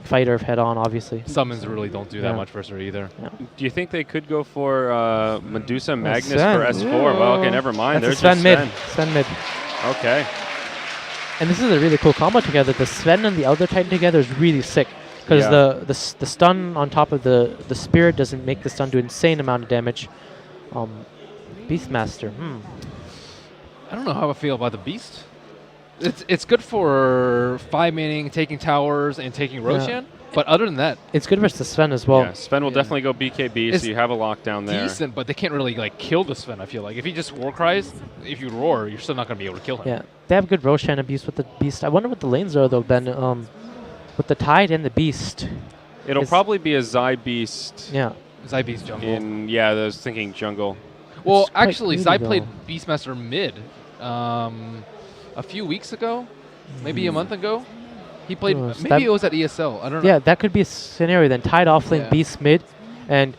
fight her head on, obviously. Summons really don't do that much versus her either. Yeah. Do you think they could go for Medusa Magnus Sven. for S4? Well, okay, never mind. That's There's a just Sven mid. Sven mid. Okay. And this is a really cool combo together. The Sven and the Elder Titan together is really sick. Because the stun on top of the Spirit doesn't make the stun do insane amount of damage. Beastmaster. I don't know how I feel about the Beast. It's good for 5-maning, taking towers, and taking Roshan. But other than that, it's good versus the Sven as well. Yeah, Sven will definitely go BKB, so you have a lockdown there. Decent, but they can't really kill the Sven. I feel like if he just war cries, if you roar, you're still not going to be able to kill him. Yeah, they have good Roshan abuse with the Beast. I wonder what the lanes are though, Ben. With the Tide and the Beast. It'll probably be a Zai Beast. Yeah. Zai Beast jungle. I was thinking jungle. Well, actually, Zai though. played Beastmaster mid a few weeks ago, maybe a month ago. He played, maybe it was at ESL. I don't know. Yeah, that could be a scenario then. Tide off lane, Beast mid, and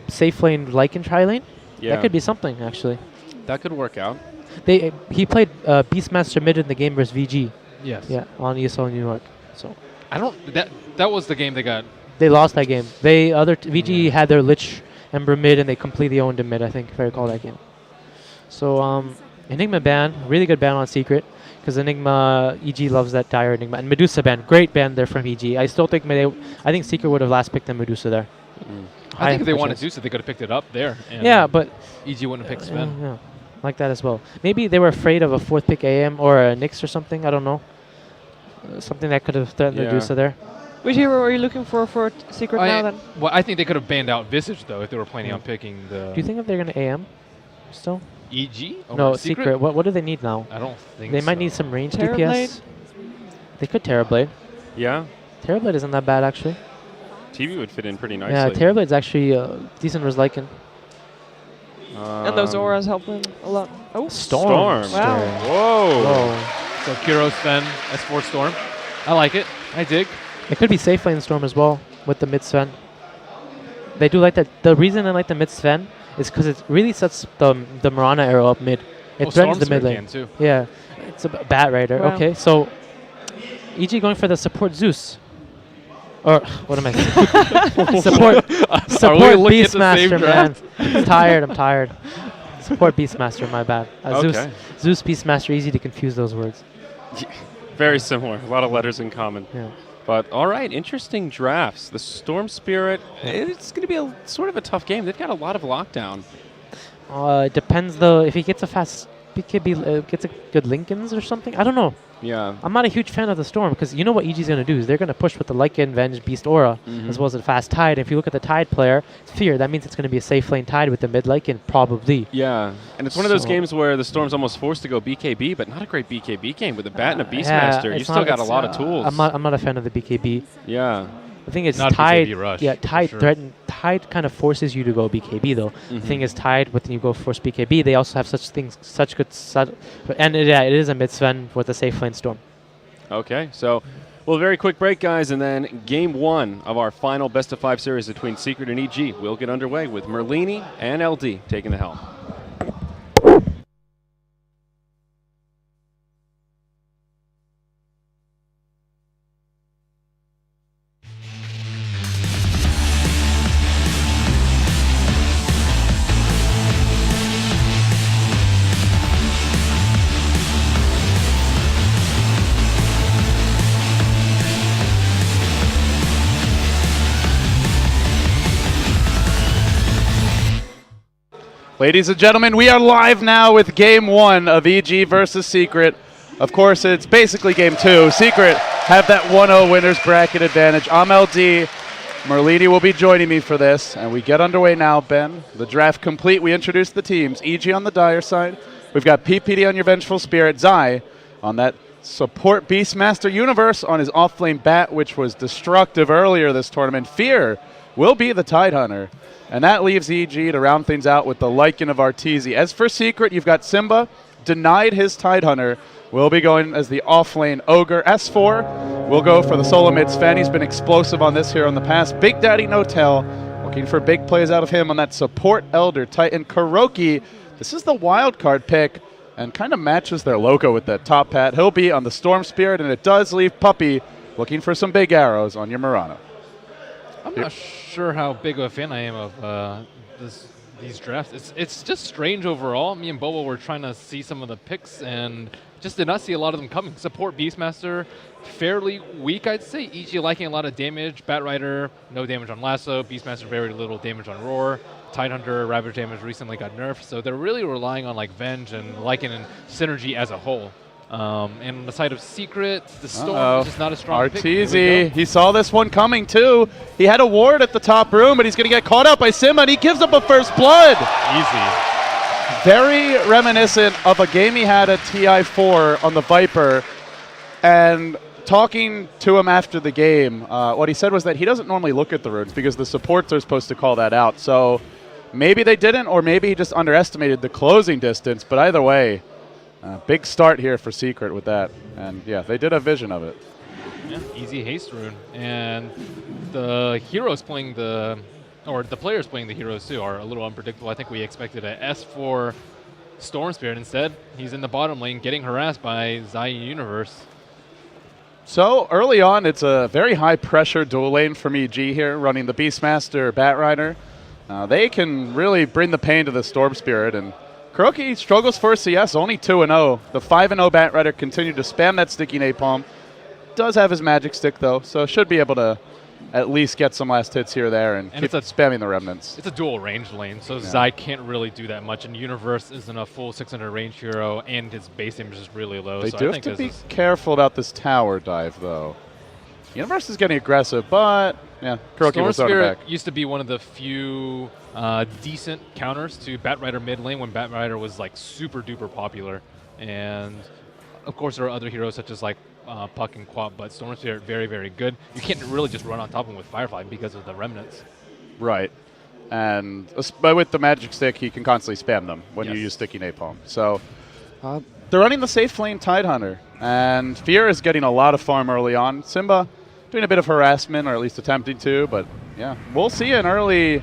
safe lane Lycan tri lane. Yeah. That could be something, actually. That could work out. He played Beastmaster mid in the game versus VG. Yes. Yeah, on ESL New York. So I don't. That was the game they got. They lost that game. VG had their Lich Ember mid, and they completely owned him mid, I think, if I recall that game. So Enigma ban, really good ban on Secret, because Enigma, EG loves that dire Enigma. And Medusa ban, great ban there from EG. I still think Secret would have last picked them Medusa there. I think if they wanted to, so they could have picked it up there. And yeah, but EG wouldn't have picked Sven. Yeah, like that as well. Maybe they were afraid of a 4th pick AM or a Nyx or something. I don't know. Something that could have threatened Medusa there. Which hero are you looking for Secret now then? Well, I think they could have banned out Visage though if they were planning on picking the. Do you think if they're gonna AM still? EG? No, Secret. What do they need now? I don't think they so. might need some range Terrorblade? DPS. They could Terrorblade. Yeah. Terrorblade isn't that bad actually. TV would fit in pretty nicely. Yeah, Terrorblade's actually decent versus Lycan. And those auras help them a lot. Oh, Storm. Wow. Whoa. So Kiro, Sven, S4 Storm. I like it. I dig. It could be safe lane Storm as well with the mid Sven. They do like that. The reason I like the mid Sven is because it really sets the Marana arrow up mid. It threatens the mid lane. Too. Yeah, it's a Bat Rider. Wow. Okay, so EG going for the support Zeus. Or what am I saying? support Beastmaster, man. I'm tired. Support Beastmaster, my bad. Okay. Zeus Beastmaster, easy to confuse those words. Very similar. A lot of letters in common. Yeah. But all right, interesting drafts. The Storm Spirit, it's going to be a sort of a tough game. They've got a lot of lockdown. It depends though. If he gets a fast BKB gets a good Lincolns or something. I don't know. Yeah. I'm not a huge fan of the Storm because you know what EG's going to do is they're going to push with the Lycan, Venge, Beast Aura, as well as a fast Tide. If you look at the Tide player, Fear, that means it's going to be a safe lane Tide with the mid Lycan, probably. Yeah, and it's one of those games where the Storm's almost forced to go BKB, but not a great BKB game with a bat and a Beastmaster. You still got a lot of tools. I'm not a fan of the BKB. Yeah. The thing is, Not Tide, BKB rush, yeah, Tide sure. Tide kind of forces you to go BKB though. The thing is, Tide when you go force BKB, they also have such good, and it is a mid Sven with a safe lane Storm. Okay, so well, very quick break, guys, and then game 1 of our final best of 5 series between Secret and EG will get underway with Merlini and LD taking the helm. Ladies and gentlemen, we are live now with Game 1 of EG versus Secret. Of course, it's basically Game 2. Secret have that 1-0 winners bracket advantage. I'm LD. Merlini will be joining me for this, and we get underway now, Ben. The draft complete. We introduce the teams. EG on the Dire side. We've got PPD on your Vengeful Spirit. Zai on that support Beastmaster Universe on his off-lane bat, which was destructive earlier this tournament. Fear will be the Tidehunter. And that leaves EG to round things out with the Lycan of Arteezy. As for Secret, you've got Simba, denied his Tidehunter. Will be going as the off-lane Ogre. S4 will go for the solo mid Sven. He's been explosive on this here on the past. Big Daddy No-Tell, looking for big plays out of him on that support Elder Titan. Kuroki, this is the wild card pick and kind of matches their logo with that top hat. He'll be on the Storm Spirit, and it does leave Puppy looking for some big arrows on your Murano. I'm not sure how big of a fan I am of these drafts. It's just strange overall. Me and Bobo were trying to see some of the picks and just did not see a lot of them coming. Support Beastmaster, fairly weak, I'd say. EG liking a lot of damage. Batrider, no damage on Lasso. Beastmaster, very little damage on Roar. Tidehunter, Ravage damage recently got nerfed. So they're really relying on like Venge and Lycan and Synergy as a whole. And on the side of Secret, the Storm is just not a strong pick. Arteezy, he saw this one coming too. He had a ward at the top room, but he's going to get caught out by Simba, and he gives up a first blood. Easy. Very reminiscent of a game he had at TI4 on the Viper. And talking to him after the game, what he said was that he doesn't normally look at the runes because the supports are supposed to call that out. So maybe they didn't, or maybe he just underestimated the closing distance. But either way, big start here for Secret with that. And yeah, they did have vision of it. Yeah, easy haste rune. And the heroes playing the players playing the heroes too are a little unpredictable. I think we expected a S4 Storm Spirit. Instead, he's in the bottom lane getting harassed by Zai Universe. So early on, it's a very high pressure dual lane from EG here, running the Beastmaster Batrider. They can really bring the pain to the Storm Spirit, and Kuroki struggles for a CS, only 2-0. The 5-0 Batrider continued to spam that sticky napalm. Does have his magic stick though, so should be able to at least get some last hits here or there and keep spamming the remnants. It's a dual range lane, so Zai can't really do that much, and Universe isn't a full 600 range hero, and his base damage is really low. They so do I have think to be careful about this tower dive though. Universe is getting aggressive, but yeah, Kuroki will Storm zone it Spirit back. used to be one of the few decent counters to Batrider mid lane when Batrider was like super duper popular, and of course there are other heroes such as like Puck and Quap, but Storm Spirit very, very good. You can't really just run on top of him with Firefly because of the remnants. Right. And but with the magic stick, he can constantly spam them when you use sticky napalm. So they're running the safe lane Tidehunter, and Fear is getting a lot of farm early on. Simba doing a bit of harassment, or at least attempting to, but yeah, we'll see an early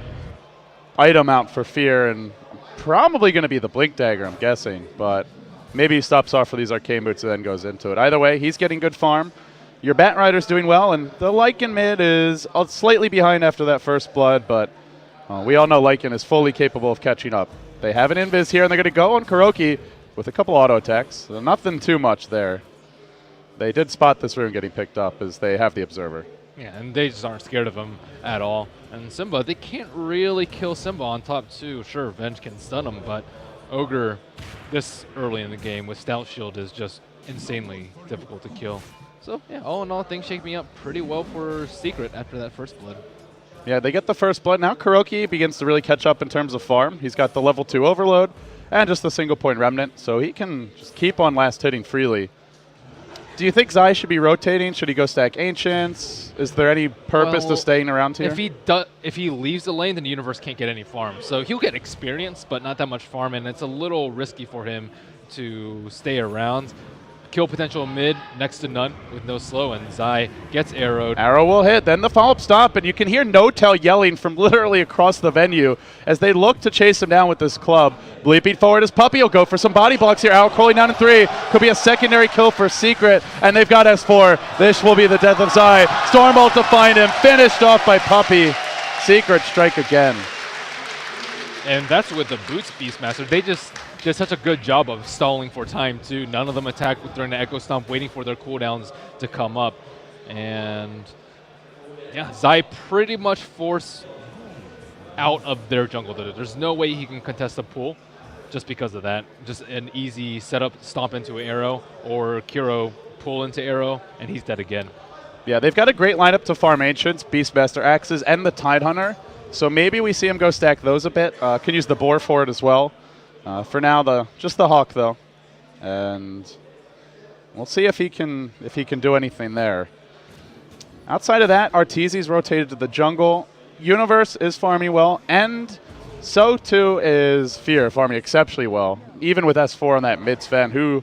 item out for Fear, and probably going to be the Blink Dagger, I'm guessing, but maybe he stops off for these Arcane Boots and then goes into it. Either way, he's getting good farm. Your Batrider's doing well, and the Lycan mid is slightly behind after that first blood, but we all know Lycan is fully capable of catching up. They have an invis here, and they're going to go on Kuroki with a couple auto attacks. So nothing too much there. They did spot this rune getting picked up as they have the Observer. Yeah, and they just aren't scared of him at all. And Simba, they can't really kill Simba on top too. Sure, Venge can stun him, but Ogre this early in the game with Stout Shield is just insanely difficult to kill. So yeah, all in all, things shake me up pretty well for Secret after that first blood. Yeah, they get the first blood. Now Kuroki begins to really catch up in terms of farm. He's got the level 2 overload and just the single point remnant, so he can just keep on last hitting freely. Do you think Zai should be rotating? Should he go stack Ancients? Is there any purpose to staying around here? If he leaves the lane, then the Universe can't get any farm. So he'll get experience, but not that much farm, and it's a little risky for him to stay around. Kill potential mid, next to none with no slow, and Zai gets arrowed. Arrow will hit, then the follow-up stop, and you can hear No-Tell yelling from literally across the venue as they look to chase him down with this club. Bleeping forward as Puppy will go for some body blocks here. Arrow crawling down in 3. Could be a secondary kill for Secret, and they've got S4. This will be the death of Zai. Stormbolt to find him, finished off by Puppy. Secret strike again. And that's with the Boots Beastmaster. They just did such a good job of stalling for time, too. None of them attacked during the Echo Stomp, waiting for their cooldowns to come up. And yeah, Zai pretty much forced out of their jungle. There's no way he can contest the pool just because of that. Just an easy setup, stomp into an arrow, or Kiro pull into arrow, and he's dead again. Yeah, they've got a great lineup to farm Ancients, Beastmaster Axes, and the Tidehunter. So maybe we see him go stack those a bit. Can use the Boar for it as well. For now, just the Hawk though, and we'll see if he can do anything there. Outside of that, Arteezy's rotated to the jungle. Universe is farming well, and so too is Fear farming exceptionally well, even with S4 on that mid Sven, who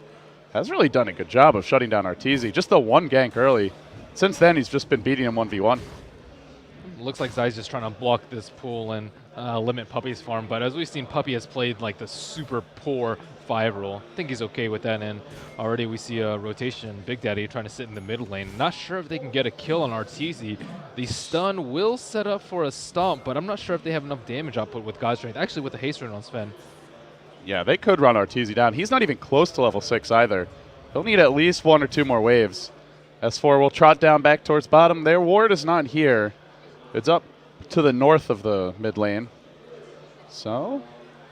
has really done a good job of shutting down Arteezy. Just the one gank early. Since then, he's just been beating him 1v1. Looks like Zai's just trying to block this pool and limit Puppy's farm, but as we've seen, Puppy has played like the super poor 5 role. I think he's okay with that, and already we see a rotation. Big Daddy trying to sit in the mid lane. Not sure if they can get a kill on Arteezy. The stun will set up for a stomp, but I'm not sure if they have enough damage output with God Strength. Actually, with the haste rune on Sven. Yeah, they could run Arteezy down. He's not even close to level 6 either. He'll need at least 1 or 2 more waves. S4 will trot down back towards bottom. Their ward is not here. It's up to the north of the mid lane. So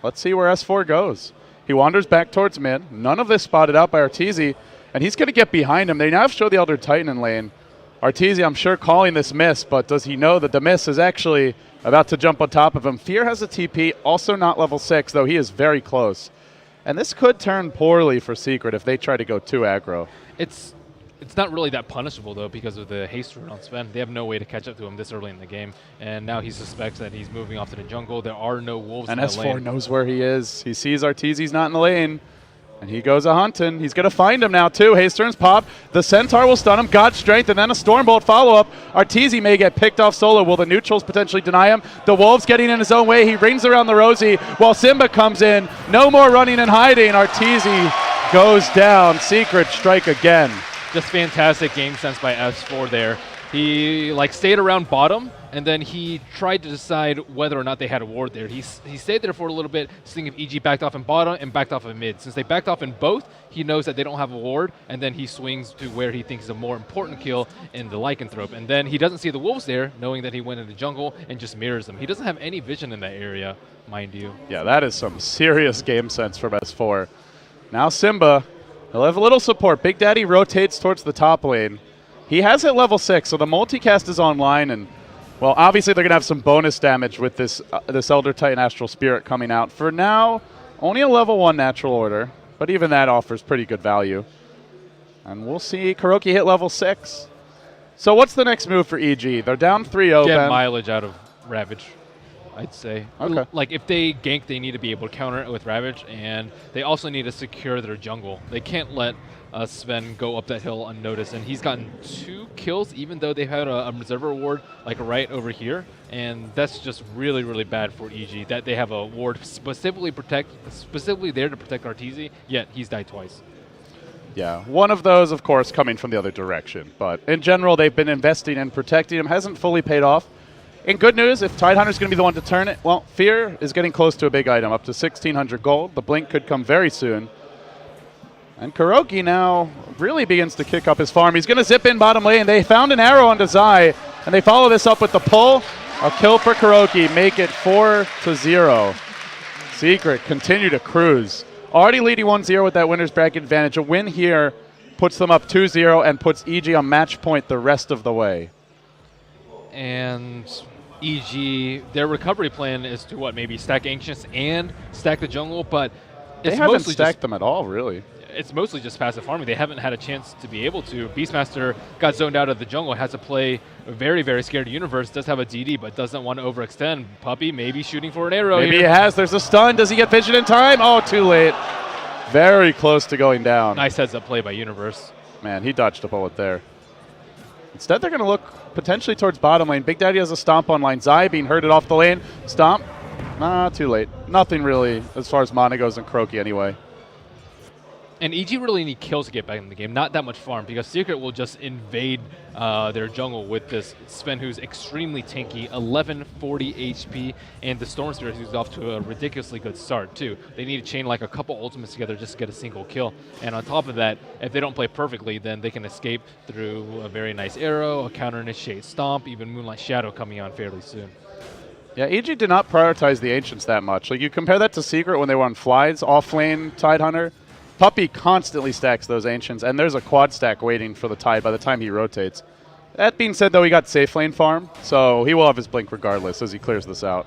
let's see where S4 goes. He wanders back towards mid. None of this spotted out by Arteezy, and he's going to get behind him. They now show the Elder Titan in lane. Arteezy, I'm sure, calling this miss, but does he know that the miss is actually about to jump on top of him? Fear has a TP, also not level 6, though he is very close. And this could turn poorly for Secret if they try to go too aggro. It's not really that punishable, though, because of the haste rune on Sven. They have no way to catch up to him this early in the game. And now he suspects that he's moving off to the jungle. There are no wolves in the lane. And S4 knows where he is. He sees Arteezy's not in the lane. And he goes a-hunting. He's going to find him now, too. Haste turns pop. The Centaur will stun him. God Strength, and then a Stormbolt follow-up. Arteezy may get picked off solo. Will the neutrals potentially deny him? The Wolves getting in his own way. He rings around the Rosie while Simba comes in. No more running and hiding. Arteezy goes down. Secret strike again. Just fantastic game sense by S4 there. He stayed around bottom, and then he tried to decide whether or not they had a ward there. He stayed there for a little bit, seeing if EG backed off in bottom and backed off in mid. Since they backed off in both, he knows that they don't have a ward, and then he swings to where he thinks is a more important kill in the Lycanthrope. And then he doesn't see the wolves there, knowing that he went into the jungle, and just mirrors them. He doesn't have any vision in that area, mind you. Yeah, that is some serious game sense from S4. Now Simba. He'll have a little support. Big Daddy rotates towards the top lane. He has hit level 6, so the multicast is online, and, well, obviously they're going to have some bonus damage with this Elder Titan Astral Spirit coming out. For now, only a level 1 natural order, but even that offers pretty good value. And we'll see Kuroki hit level 6. So what's the next move for EG? They're down 3-0. Get mileage out of Ravage, I'd say. Okay. Like, if they gank, they need to be able to counter it with Ravage, and they also need to secure their jungle. They can't let Sven go up that hill unnoticed, and he's gotten 2 kills, even though they've had a Reservoir ward, right over here, and that's just really, really bad for EG, that they have a ward specifically there to protect Arteezy, yet he's died twice. Yeah, one of those, of course, coming from the other direction, but in general, they've been investing in protecting him. Hasn't fully paid off. In good news, if Tidehunter's going to be the one to turn it, well, Fear is getting close to a big item, up to 1,600 gold. The Blink could come very soon. And Kuroki now really begins to kick up his farm. He's going to zip in bottom lane. They found an arrow onto Zai, and they follow this up with the pull. A kill for Kuroki, make it 4-0. Secret continue to cruise. Already leading 1-0 with that winner's bracket advantage. A win here puts them up 2-0 and puts EG on match point the rest of the way. And EG, their recovery plan is to what, maybe stack Ancients and stack the jungle, but They haven't stacked them at all, really. It's mostly just passive farming. They haven't had a chance to be able to. Beastmaster got zoned out of the jungle, has to play a very, very scared universe, does have a DD, but doesn't want to overextend. Puppy maybe shooting for an arrow Maybe here. he has. There's a stun. Does he get vision in time? Oh, too late. Very close to going down. Nice heads-up play by Universe. Man, he dodged a bullet there. Instead, they're going to look potentially towards bottom lane. Big Daddy has a stomp on line. Zai being herded off the lane. Stomp. Nah, too late. Nothing really as far as mana goes in Croaky anyway. And EG really need kills to get back in the game, not that much farm, because Secret will just invade their jungle with this Sven who's extremely tanky, 1140 HP, and the Storm Spirit who's off to a ridiculously good start too. They need to chain like a couple ultimates together just to get a single kill. And on top of that, if they don't play perfectly, then they can escape through a very nice arrow, a counter-initiate stomp, even Moonlight Shadow coming on fairly soon. Yeah, EG did not prioritize the Ancients that much. Like, you compare that to Secret when they were on Flies, off-lane Tidehunter. Puppy constantly stacks those Ancients, and there's a quad stack waiting for the Tide by the time he rotates. That being said, though, he got safe lane farm, so he will have his blink regardless as he clears this out.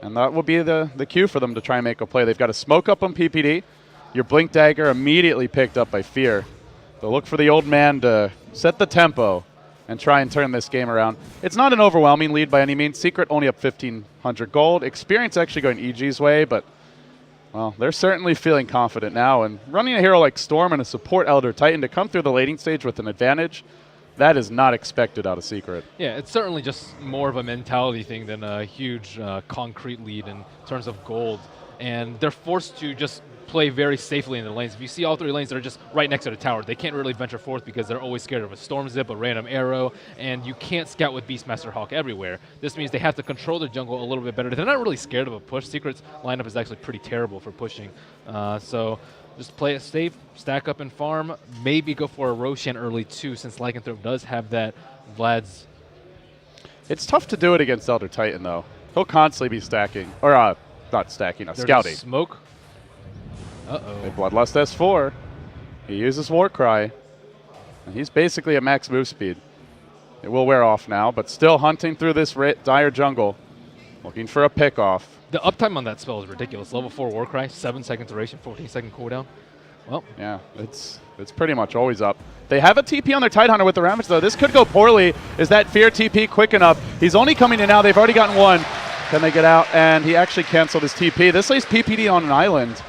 And that will be the cue for them to try and make a play. They've got a smoke up on PPD. Your blink dagger immediately picked up by Fear. They'll look for the old man to set the tempo and try and turn this game around. It's not an overwhelming lead by any means. Secret only up 1,500 gold. Experience actually going EG's way, but well, they're certainly feeling confident now, and running a hero like Storm and a support Elder Titan to come through the laning stage with an advantage, that is not expected out of Secret. Yeah, it's certainly just more of a mentality thing than a huge concrete lead in terms of gold. And they're forced to just play very safely in the lanes. If you see all three lanes that are just right next to the tower, they can't really venture forth because they're always scared of a storm zip, a random arrow, and you can't scout with Beastmaster Hawk everywhere. This means they have to control their jungle a little bit better. They're not really scared of a push. Secret's lineup is actually pretty terrible for pushing. So just play it safe, stack up and farm, maybe go for a Roshan early too, since Lycanthrope does have that Vlad's. It's tough to do it against Elder Titan, though. He'll constantly be stacking, or not stacking, scouting. Smoke. A Bloodlust S4. He uses Warcry. And he's basically at max move speed. It will wear off now, but still hunting through this dire jungle. Looking for a pick-off. The uptime on that spell is ridiculous. Level 4 Warcry, 7-second duration, 14-second cooldown. Well, yeah, it's pretty much always up. They have a TP on their Tidehunter with the Ravage, though. This could go poorly. Is that Fear TP quick enough? He's only coming in now. They've already gotten one. Can they get out? And he actually canceled his TP. This leaves PPD on an island.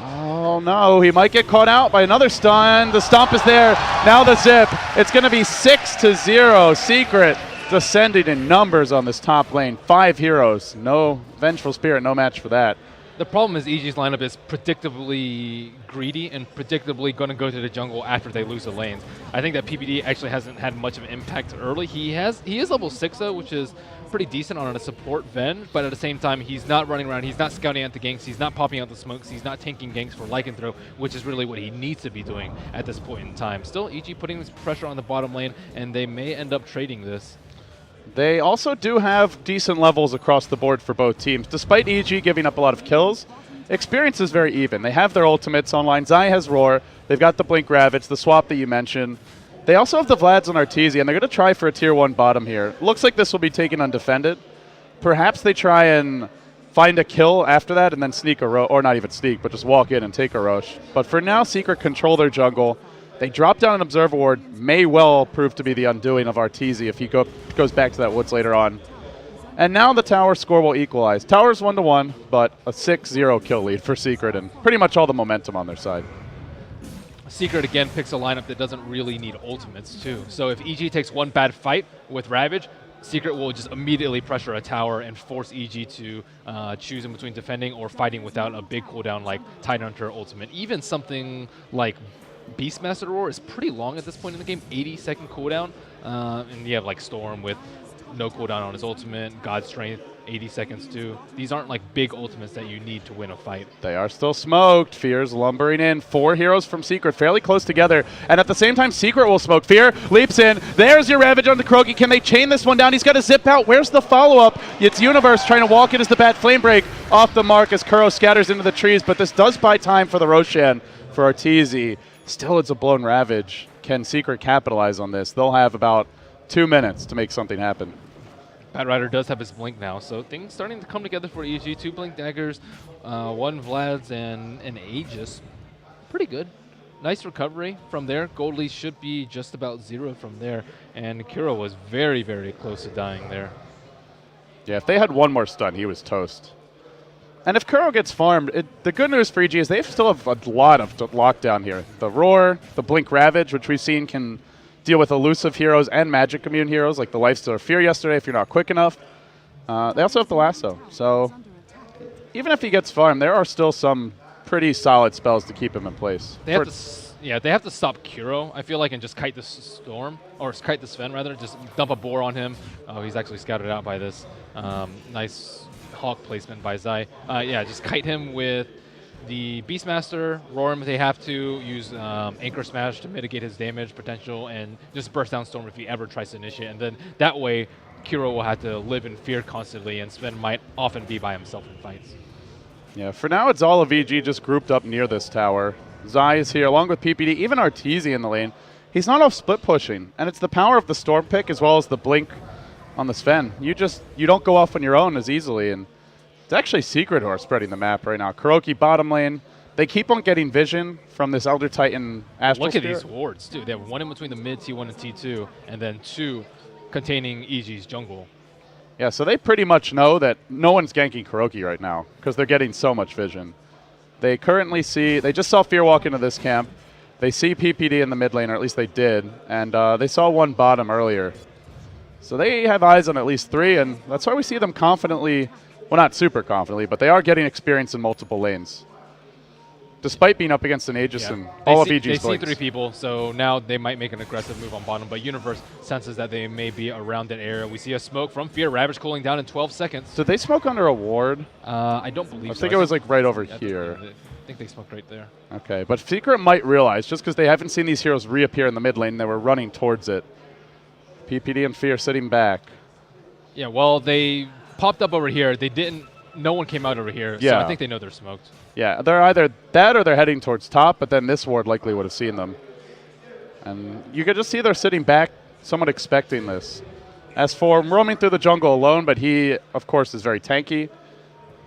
Oh, no. He might get caught out by another stun. The stomp is there. Now the zip. It's going to be 6-0. Secret descending in numbers on this top lane. 5 heroes. No Vengeful Spirit. No match for that. The problem is EG's lineup is predictably greedy and predictably going to go to the jungle after they lose the lanes. I think that PPD actually hasn't had much of an impact early. He is level 6 though, which is pretty decent on a support Ven, but at the same time he's not running around, he's not scouting out the ganks, he's not popping out the smokes, he's not tanking ganks for Lycanthrope, which is really what he needs to be doing at this point in time. Still, EG putting this pressure on the bottom lane, and they may end up trading this. They also do have decent levels across the board for both teams. Despite EG giving up a lot of kills, experience is very even. They have their ultimates online. Zai has Roar. They've got the Blink Ravage, the swap that you mentioned. They also have the Vlads on Arteezy, and they're going to try for a tier 1 bottom here. Looks like this will be taken undefended. Perhaps they try and find a kill after that and then sneak a Rosh, or not even sneak, but just walk in and take a Rosh. But for now, Secret control their jungle. They drop down an Observer Ward, may well prove to be the undoing of Arteezy if he goes back to that woods later on. And now the tower score will equalize. Tower's 1-1, but a 6-0 kill lead for Secret, and pretty much all the momentum on their side. Secret again picks a lineup that doesn't really need ultimates too. So if EG takes one bad fight with Ravage, Secret will just immediately pressure a tower and force EG to choose in between defending or fighting without a big cooldown like Tidehunter ultimate. Even something like Beastmaster Roar is pretty long at this point in the game, 80-second cooldown. And you have like Storm with no cooldown on his ultimate, God Strength, 80 seconds too. These aren't like big ultimates that you need to win a fight. They are still smoked. Fear's lumbering in. 4 heroes from Secret, fairly close together. And at the same time, Secret will smoke. Fear leaps in. There's your Ravage on the Krogi. Can they chain this one down? He's got to zip out. Where's the follow-up? It's Universe trying to walk in as the bat flame break off the mark as Kuro scatters into the trees. But this does buy time for the Roshan for Arteezy. Still, it's a blown Ravage. Can Secret capitalize on this? They'll have about 2 minutes to make something happen. Bat Rider does have his blink now, so things starting to come together for EG. 2 blink daggers, 1 Vlad's, and an Aegis. Pretty good. Nice recovery from there. Gold lead should be just about 0 from there, and Kuro was very, very close to dying there. Yeah, if they had one more stun, he was toast. And if Kuro gets farmed, the good news for EG is they still have a lot of lockdown here. The Roar, the Blink Ravage, which we've seen can deal with elusive heroes and magic immune heroes like the Lifestealer Fear yesterday if you're not quick enough. They also have the Lasso. So even if he gets farmed, there are still some pretty solid spells to keep him in place. They have to, they have to stop Kuro, I feel like, and just kite the Storm, or kite the Sven rather, just dump a Boar on him. Oh, he's actually scouted out by this. Nice Hawk placement by Zai. Yeah, just kite him with the Beastmaster, roar him if they have to, use Anchor Smash to mitigate his damage potential, and just burst down Storm if he ever tries to initiate. And then that way, Kuro will have to live in fear constantly, and Sven might often be by himself in fights. Yeah, for now it's all of EG just grouped up near this tower. Zai is here along with PPD, even Arteezy in the lane. He's not off split pushing, and it's the power of the Storm pick as well as the Blink on the Sven. You don't go off on your own as easily, and it's actually Secret who are spreading the map right now. Kuroki bottom lane. They keep on getting vision from this Elder Titan Astral Look at Spirit. these wards, too. They have 1 in between the mid T1 and T2, and then 2 containing EG's jungle. Yeah, so they pretty much know that no one's ganking Kuroki right now because they're getting so much vision. They currently see, they just saw Fear walk into this camp. They see PPD in the mid lane, or at least they did, and they saw 1 bottom earlier. So they have eyes on at least 3, and that's why we see them confidently, well, not super confidently, but they are getting experience in multiple lanes. Despite being up against an Aegis and all of EG's They see blinks. 3 people, so now they might make an aggressive move on bottom, but Universe senses that they may be around that area. We see a smoke from Fear. Ravage cooling down in 12 seconds. Did they smoke under a ward? I don't believe so. I think it was like right over I here. think they smoked right there. Okay, but Secret might realize, just because they haven't seen these heroes reappear in the mid lane, they were running towards it. PPD and Fear sitting back. Yeah, well, they popped up over here. They didn't. No one came out over here, so Yeah. I think they know they're smoked. Yeah, they're either that or they're heading towards top, but then this ward likely would have seen them. And you could just see they're sitting back, somewhat expecting this. As for roaming through the jungle alone, but he, of course, is very tanky.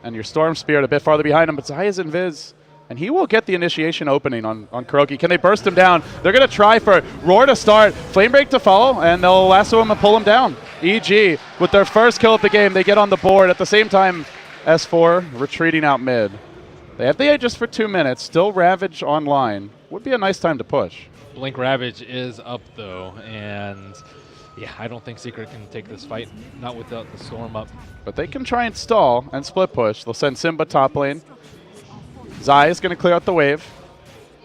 And your Storm Spirit a bit farther behind him, but Zai is invis. And he will get the initiation opening on Kuroki. Can they burst him down? They're going to try for Roar to start, Flame Break to follow, and they'll lasso him and pull him down. EG, with their first kill of the game, they get on the board. At the same time, S4 retreating out mid. They have the Aegis for 2 minutes, still Ravage online. Would be a nice time to push. Blink Ravage is up, though, and yeah, I don't think Secret can take this fight, not without the Storm up. But they can try and stall and split push. They'll send Simba top lane. Zai is going to clear out the wave.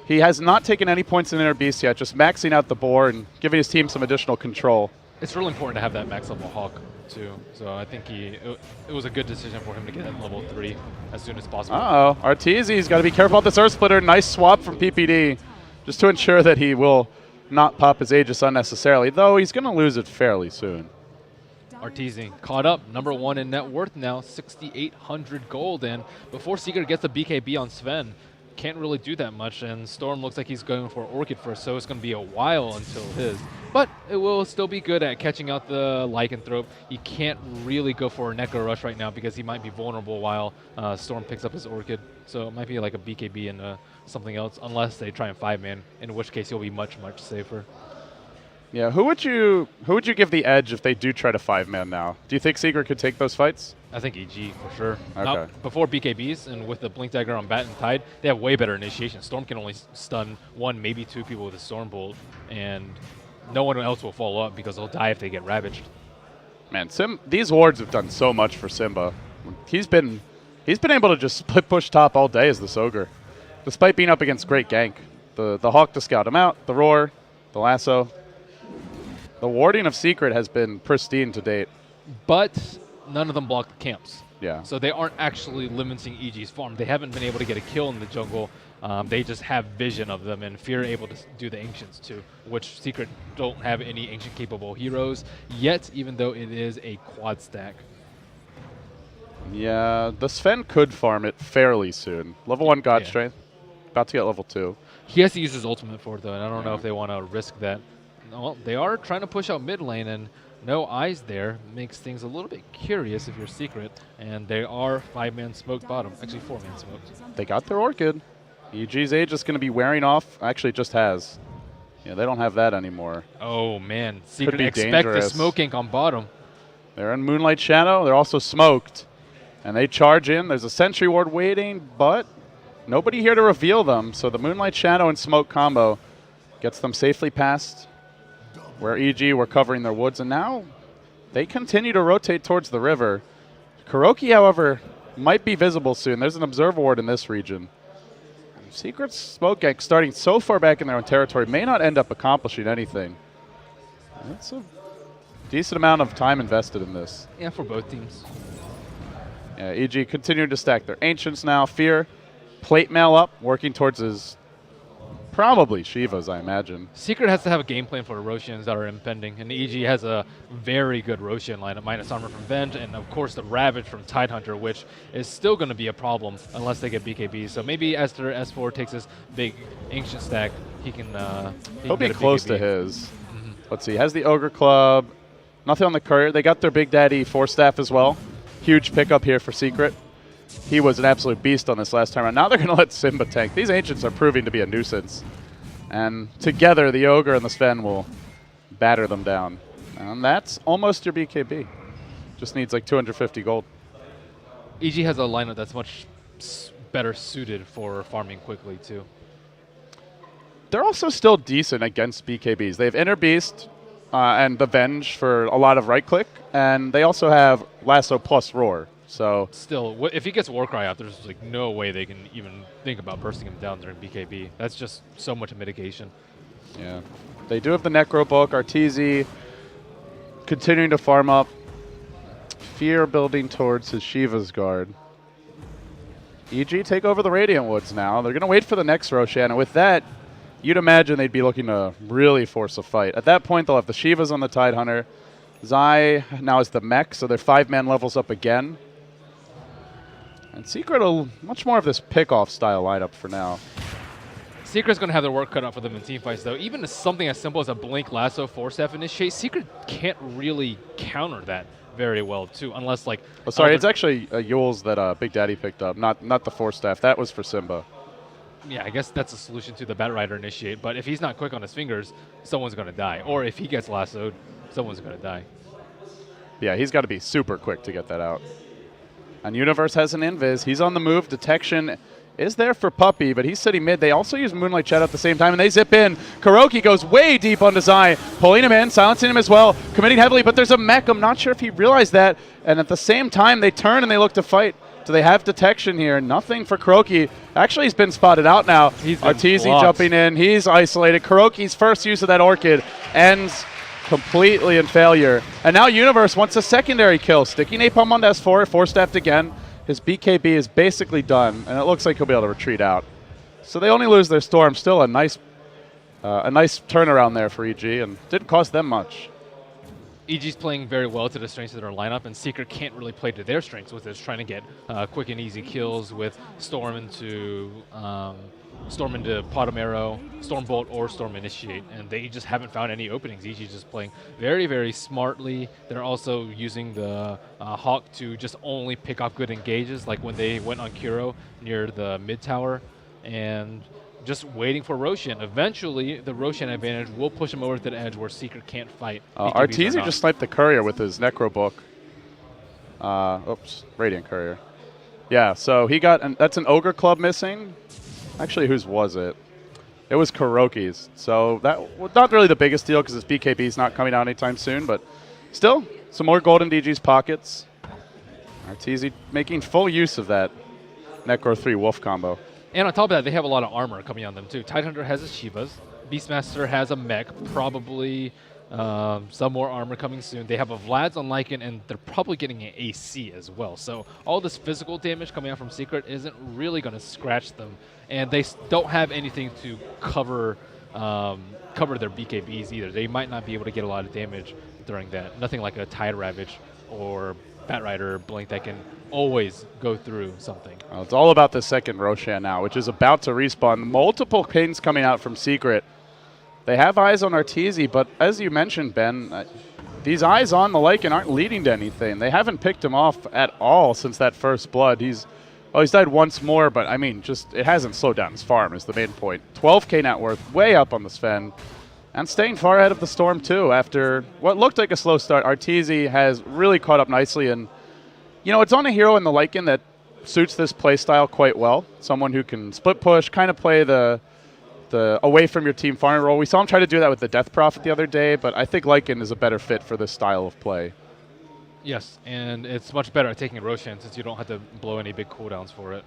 He has not taken any points in Inner Beast yet, just maxing out the board and giving his team some additional control. It's really important to have that max level Hawk, too. So I think it was a good decision for him to get at level 3 as soon as possible. Uh-oh. Arteezy's got to be careful about this Earth Splitter. Nice swap from PPD just to ensure that he will not pop his Aegis unnecessarily, though he's going to lose it fairly soon. Arteezy caught up, #1 in net worth now, 6,800 gold. And before Secret gets the BKB on Sven, can't really do that much. And Storm looks like he's going for Orchid first, so it's going to be a while until his. But it will still be good at catching out the Lycanthrope. He can't really go for a Neko Rush right now because he might be vulnerable while Storm picks up his Orchid. So it might be like a BKB and something else, unless they try and 5-man, in which case he'll be much, much safer. Yeah, who would you give the edge if they do try to 5-man now? Do you think Secret could take those fights? I think EG for sure. Okay. Now, before BKBs and with the Blink Dagger on Bat and Tide, they have way better initiation. Storm can only stun 1, maybe 2 people with a Storm Bolt, and no one else will follow up because they'll die if they get ravaged. Man, these wards have done so much for Simba. He's been able to just split push top all day as this Ogre, despite being up against great gank. The Hawk to scout him out, the Roar, the Lasso. The warding of Secret has been pristine to date. But none of them block the camps. Yeah. So they aren't actually limiting EG's farm. They haven't been able to get a kill in the jungle. They just have vision of them, and Fear able to do the Ancients too, which Secret don't have any Ancient capable heroes yet, even though it is a quad stack. Yeah, the Sven could farm it fairly soon. Level 1 God Yeah. Strength. About to get level 2. He has to use his ultimate for it though, and I don't know if they want to risk that. Well, they are trying to push out mid lane, and no eyes there makes things a little bit curious if you're Secret. And they are 5-man smoked bottom, actually 4-man smoked. They got their Orchid. EG's Age is going to be wearing off. Actually, it just has. Yeah, they don't have that anymore. Oh man, Secret be expect dangerous. the smoke ink on bottom. They're in Moonlight Shadow. They're also smoked. And they charge in. There's a Sentry Ward waiting, but nobody here to reveal them. So the Moonlight Shadow and Smoke combo gets them safely past where EG were covering their woods. And now they continue to rotate towards the river. Kuroki, however, might be visible soon. There's an Observer Ward in this region. Secret's Smoke Gank starting so far back in their own territory may not end up accomplishing anything. That's a decent amount of time invested in this. Yeah, for both teams. Yeah, EG continuing to stack their Ancients now. Fear, plate mail up, working towards his probably Shivas, I imagine. Secret has to have a game plan for the Roshians that are impending, and EG has a very good Roshian lineup, minus armor from Venge, and of course the Ravage from Tidehunter, which is still going to be a problem unless they get BKB. So maybe as their S4 takes this big Ancient stack, he can He'll be get a close BKB. to his. Let's see, has the Ogre Club. Nothing on the Courier. They got their Big Daddy Force Staff as well. Huge pickup here for Secret. He was an absolute beast on this last time around. Now they're going to let Simba tank. These Ancients are proving to be a nuisance. And together, the Ogre and the Sven will batter them down. And that's almost your BKB. Just needs like 250 gold. EG has a lineup that's much better suited for farming quickly, too. They're also still decent against BKBs. They have Inner Beast and the Venge for a lot of right-click. And they also have Lasso plus Roar. So Still, if he gets Warcry out, there's like no way they can even think about bursting him down during BKB. That's just so much mitigation. yeah, they do have the Necro Book. Arteezy continuing to farm up. Fear building towards his Shiva's Guard. EG take over the Radiant Woods now. They're going to wait for the next Roshan. And with that, you'd imagine they'd be looking to really force a fight. At that point, they'll have the Shivas on the Tidehunter. Zai now is the mech, so their 5-man levels up again. And Secret will much more of this pick-off style lineup for now. Secret's going to have their work cut out for them in team fights, though. Even something as simple as a Blink Lasso Force Staff Initiate, Secret can't really counter that very well, too, unless, like... Oh, sorry, it's actually Yule's that Big Daddy picked up, not the Force Staff. That was for Simba. Yeah, I guess that's a solution to the Bat Rider Initiate, but if he's not quick on his fingers, someone's going to die. Or if he gets lassoed, someone's going to die. Yeah, he's got to be super quick to get that out. And Universe has an invis. He's on the move. Detection is there for Puppy, but he's sitting mid. They also use Moonlight Shadow at the same time, and they zip in. Kuroki goes way deep onto Zai, pulling him in, silencing him as well, committing heavily, but there's a mech. I'm not sure if he realized that. And at the same time, they turn and they look to fight. Do they have detection here? Nothing for Kuroki. Actually, he's been spotted out now. Arteezy jumping in. He's isolated. Kuroki's first use of that Orchid ends completely in failure. And now Universe wants a secondary kill. Sticking Napalm on S4, Force-staffed again. His BKB is basically done, and it looks like he'll be able to retreat out. So they only lose their Storm. Still a nice turnaround there for EG, and didn't cost them much. EG's playing very well to the strengths of their lineup, and Secret can't really play to their strengths with this, trying to get quick and easy kills with Storm into Bottom Arrow, Storm Bolt, or Storm Initiate, and they just haven't found any openings. EG's just playing very, very smartly. They're also using the Hawk to just only pick off good engages, like when they went on Kuro near the mid tower, and just waiting for Roshan. Eventually, the Roshan advantage will push him over to the edge where Secret can't fight. Arteezy just sniped the Courier with his Necro Book. Oops, Radiant Courier. Yeah, so he got, that's an Ogre Club missing. Actually, whose was it? It was Kuroki's. So that was not really the biggest deal because his BKB is not coming out anytime soon, but still, some more gold in DG's pockets. Arteezy making full use of that Necro 3 Wolf combo. And on top of that, they have a lot of armor coming on them too. Tidehunter has his Shivas. Beastmaster has a mech, probably Some more armor coming soon. They have a Vlad's on Lycan, and they're probably getting an AC as well. So all this physical damage coming out from Secret isn't really going to scratch them, and they don't have anything to cover their BKBs either. They might not be able to get a lot of damage during that. Nothing like a Tide Ravage or Batrider Blink that can always go through something. Well, it's all about the second Roshan now, which is about to respawn. Multiple pings coming out from Secret. They have eyes on Arteezy, but as you mentioned, Ben, these eyes on the Lycan aren't leading to anything. They haven't picked him off at all since that first blood. He's died once more, but I mean, just it hasn't slowed down his farm is the main point. 12k net worth, way up on the Sven, and staying far ahead of the Storm too. After what looked like a slow start, Arteezy has really caught up nicely, and you know, it's on a hero in the Lycan that suits this playstyle quite well. Someone who can split push, kind of play the away from your team farming role. We saw him try to do that with the Death Prophet the other day, but I think Lycan is a better fit for this style of play. Yes, and it's much better at taking Roshan since you don't have to blow any big cooldowns for it.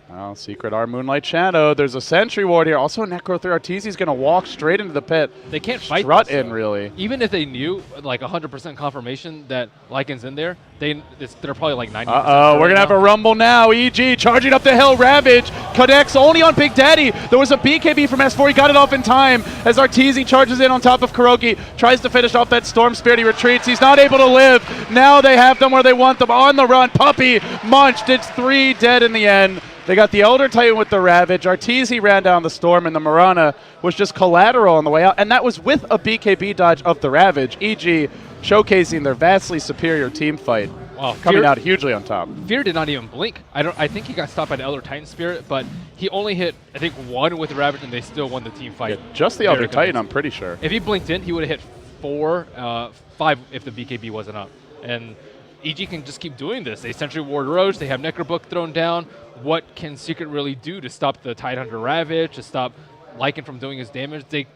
Well, Secret are Moonlight Shadow. There's a Sentry Ward here. Also, Necro 3 Arteezy's going to walk straight into the pit. They can't fight Strut this, in, though. really. Even if they knew, like 100% confirmation that Lycan's in there, they're probably like 90%. Uh-oh, we're going to have a rumble now. EG charging up the hill. Ravage connects only on Big Daddy. There was a BKB from S4. He got it off in time as Arteezy charges in on top of Kuroki. Tries to finish off that Storm Spirit. He retreats. He's not able to live. Now they have them where they want them. On the run. Puppey munched. It's 3 dead in the end. They got the Elder Titan with the Ravage. Arteezy ran down the Storm, and the Mirana was just collateral on the way out. And that was with a BKB dodge of the Ravage. EG showcasing their vastly superior team fight. Wow, coming out hugely on top. Fear did not even blink. I think he got stopped by the Elder Titan Spirit, but he only hit, I think, 1 with the Ravage, and they still won the team fight. Yeah, just the Elder Titan, I'm pretty sure. If he blinked in, he would have hit 5 if the BKB wasn't up. And EG can just keep doing this. They Sentry Ward Roach, they have Necrobook thrown down. What can Secret really do to stop the Tidehunter Ravage, to stop Lycan from doing his damage? They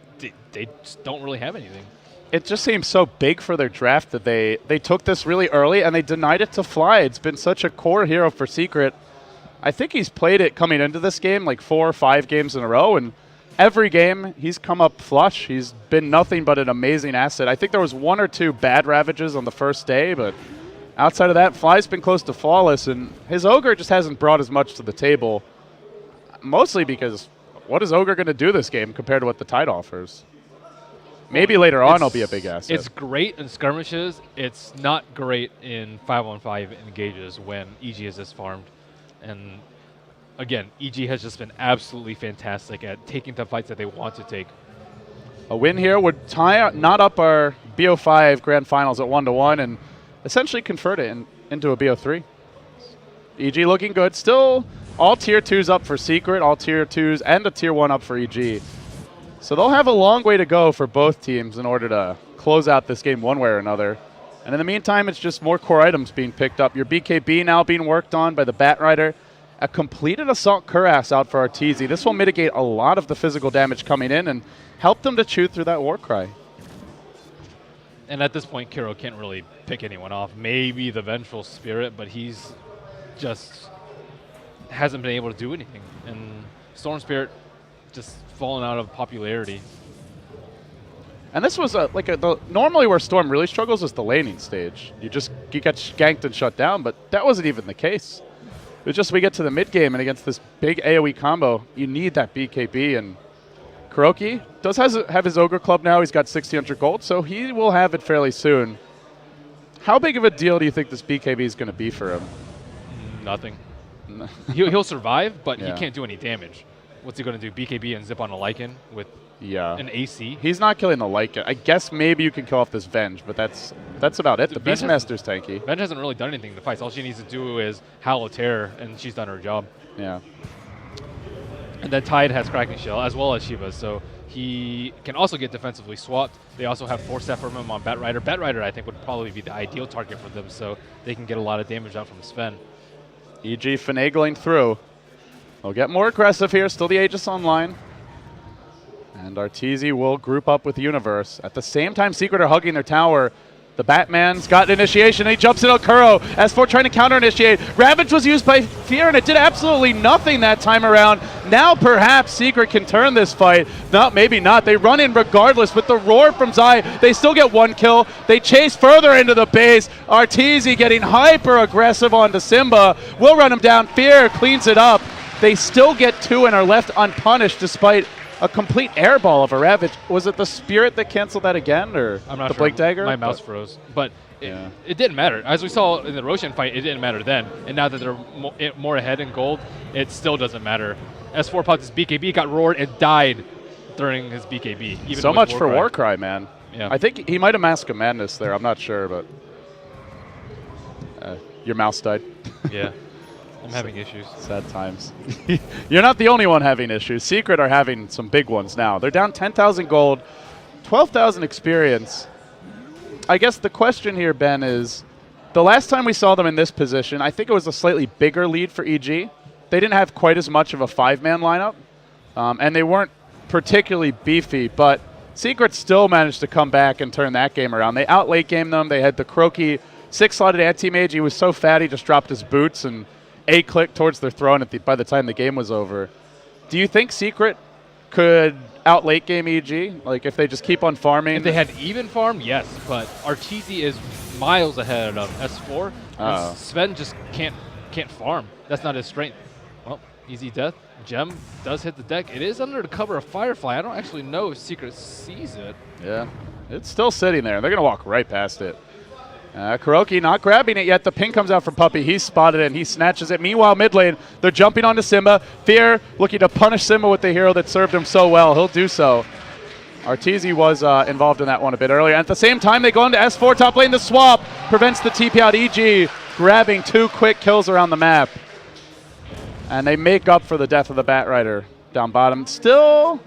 just don't really have anything. It just seems so big for their draft that they took this really early and they denied it to Fly. It's been such a core hero for Secret. I think he's played it coming into this game like 4 or 5 games in a row, and every game he's come up flush. He's been nothing but an amazing asset. I think there was 1 or 2 bad Ravages on the first day, but outside of that, Fly's been close to flawless, and his Ogre just hasn't brought as much to the table, mostly because what is Ogre going to do this game compared to what the Tide offers? Maybe later on it'll be a big asset. It's great in skirmishes. It's not great in 5-on-5 engages when EG is this farmed. And again, EG has just been absolutely fantastic at taking the fights that they want to take. A win here would tie not up our BO5 Grand Finals at 1-1 and essentially convert it into a BO3. EG looking good. Still all Tier 2s up for Secret, all Tier 2s and a Tier 1 up for EG. So they'll have a long way to go for both teams in order to close out this game one way or another. And in the meantime, it's just more core items being picked up. Your BKB now being worked on by the Batrider. A completed Assault Cuirass out for Arteezy. This will mitigate a lot of the physical damage coming in and help them to chew through that Warcry. And at this point, Kiro can't really pick anyone off. Maybe the Vengeful Spirit, but he's just hasn't been able to do anything. And Storm Spirit just fallen out of popularity. And this was normally where Storm really struggles is the laning stage. You get ganked and shut down, but that wasn't even the case. It was just we get to the mid game and against this big AoE combo, you need that BKB. And Kuroki does have his Ogre Club now. He's got 1,600 gold, so he will have it fairly soon. How big of a deal do you think this BKB is going to be for him? Nothing. He'll survive, but he can't do any damage. What's he going to do? BKB and zip on a Lycan with an AC? He's not killing the Lycan. I guess maybe you can kill off this Venge, but that's about it. The Beastmaster's tanky. Venge hasn't really done anything in the fights. All she needs to do is Howl of Terror, and she's done her job. Yeah. And then Tide has Cracking Shell, as well as Shiva, so he can also get defensively swapped. They also have Force Step from him on Batrider. Batrider, I think, would probably be the ideal target for them, so they can get a lot of damage out from Sven. EG finagling through. They'll get more aggressive here. Still the Aegis online. And Arteezy will group up with Universe. At the same time, Secret are hugging their tower. The Batman's got an initiation, and he jumps into Kuro. S4 trying to counter-initiate. Ravage was used by Fear, and it did absolutely nothing that time around. Now perhaps Secret can turn this fight. No, maybe not. They run in regardless with the roar from Zai. They still get 1 kill. They chase further into the base. Arteezy getting hyper-aggressive onto Simba. Will run him down. Fear cleans it up. They still get 2 and are left unpunished despite a complete airball of a Ravage. Was it the Spirit that canceled that again, or I'm not the sure. Blink Dagger? My mouse froze. But it didn't matter. As we saw in the Roshan fight, it didn't matter then. And now that they're more ahead in gold, it still doesn't matter. S4 popped his BKB, got roared, and died during his BKB. Even So much for Warcry. Warcry, man. Yeah. I think he might have Mask of Madness there. I'm not sure, but your mouse died. Yeah. I'm having issues. Sad times. You're not the only one having issues. Secret are having some big ones now. They're down 10,000 gold, 12,000 experience. I guess the question here, Ben, is the last time we saw them in this position, I think it was a slightly bigger lead for EG. They didn't have quite as much of a 5-man lineup, and they weren't particularly beefy, but Secret still managed to come back and turn that game around. They out-late gamed them. They had the Croaky 6-slotted anti-mage. He was so fat he just dropped his boots and A-click towards their throne by the time the game was over. Do you think Secret could out-late game EG? Like, if they just keep on farming? If they had even farm, yes, but Arteezy is miles ahead of S4. And Sven just can't farm. That's not his strength. Well, easy death. Gem does hit the deck. It is under the cover of Firefly. I don't actually know if Secret sees it. Yeah, it's still sitting there. They're going to walk right past it. Kuroki not grabbing it yet. The ping comes out from Puppey. He's spotted it, and he snatches it. Meanwhile, mid lane, they're jumping onto Simba. Fear looking to punish Simba with the hero that served him so well. He'll do so. Arteezy was involved in that one a bit earlier. And at the same time, they go into S4 top lane. The swap prevents the TP out. EG grabbing 2 quick kills around the map. And they make up for the death of the Batrider down bottom. Still,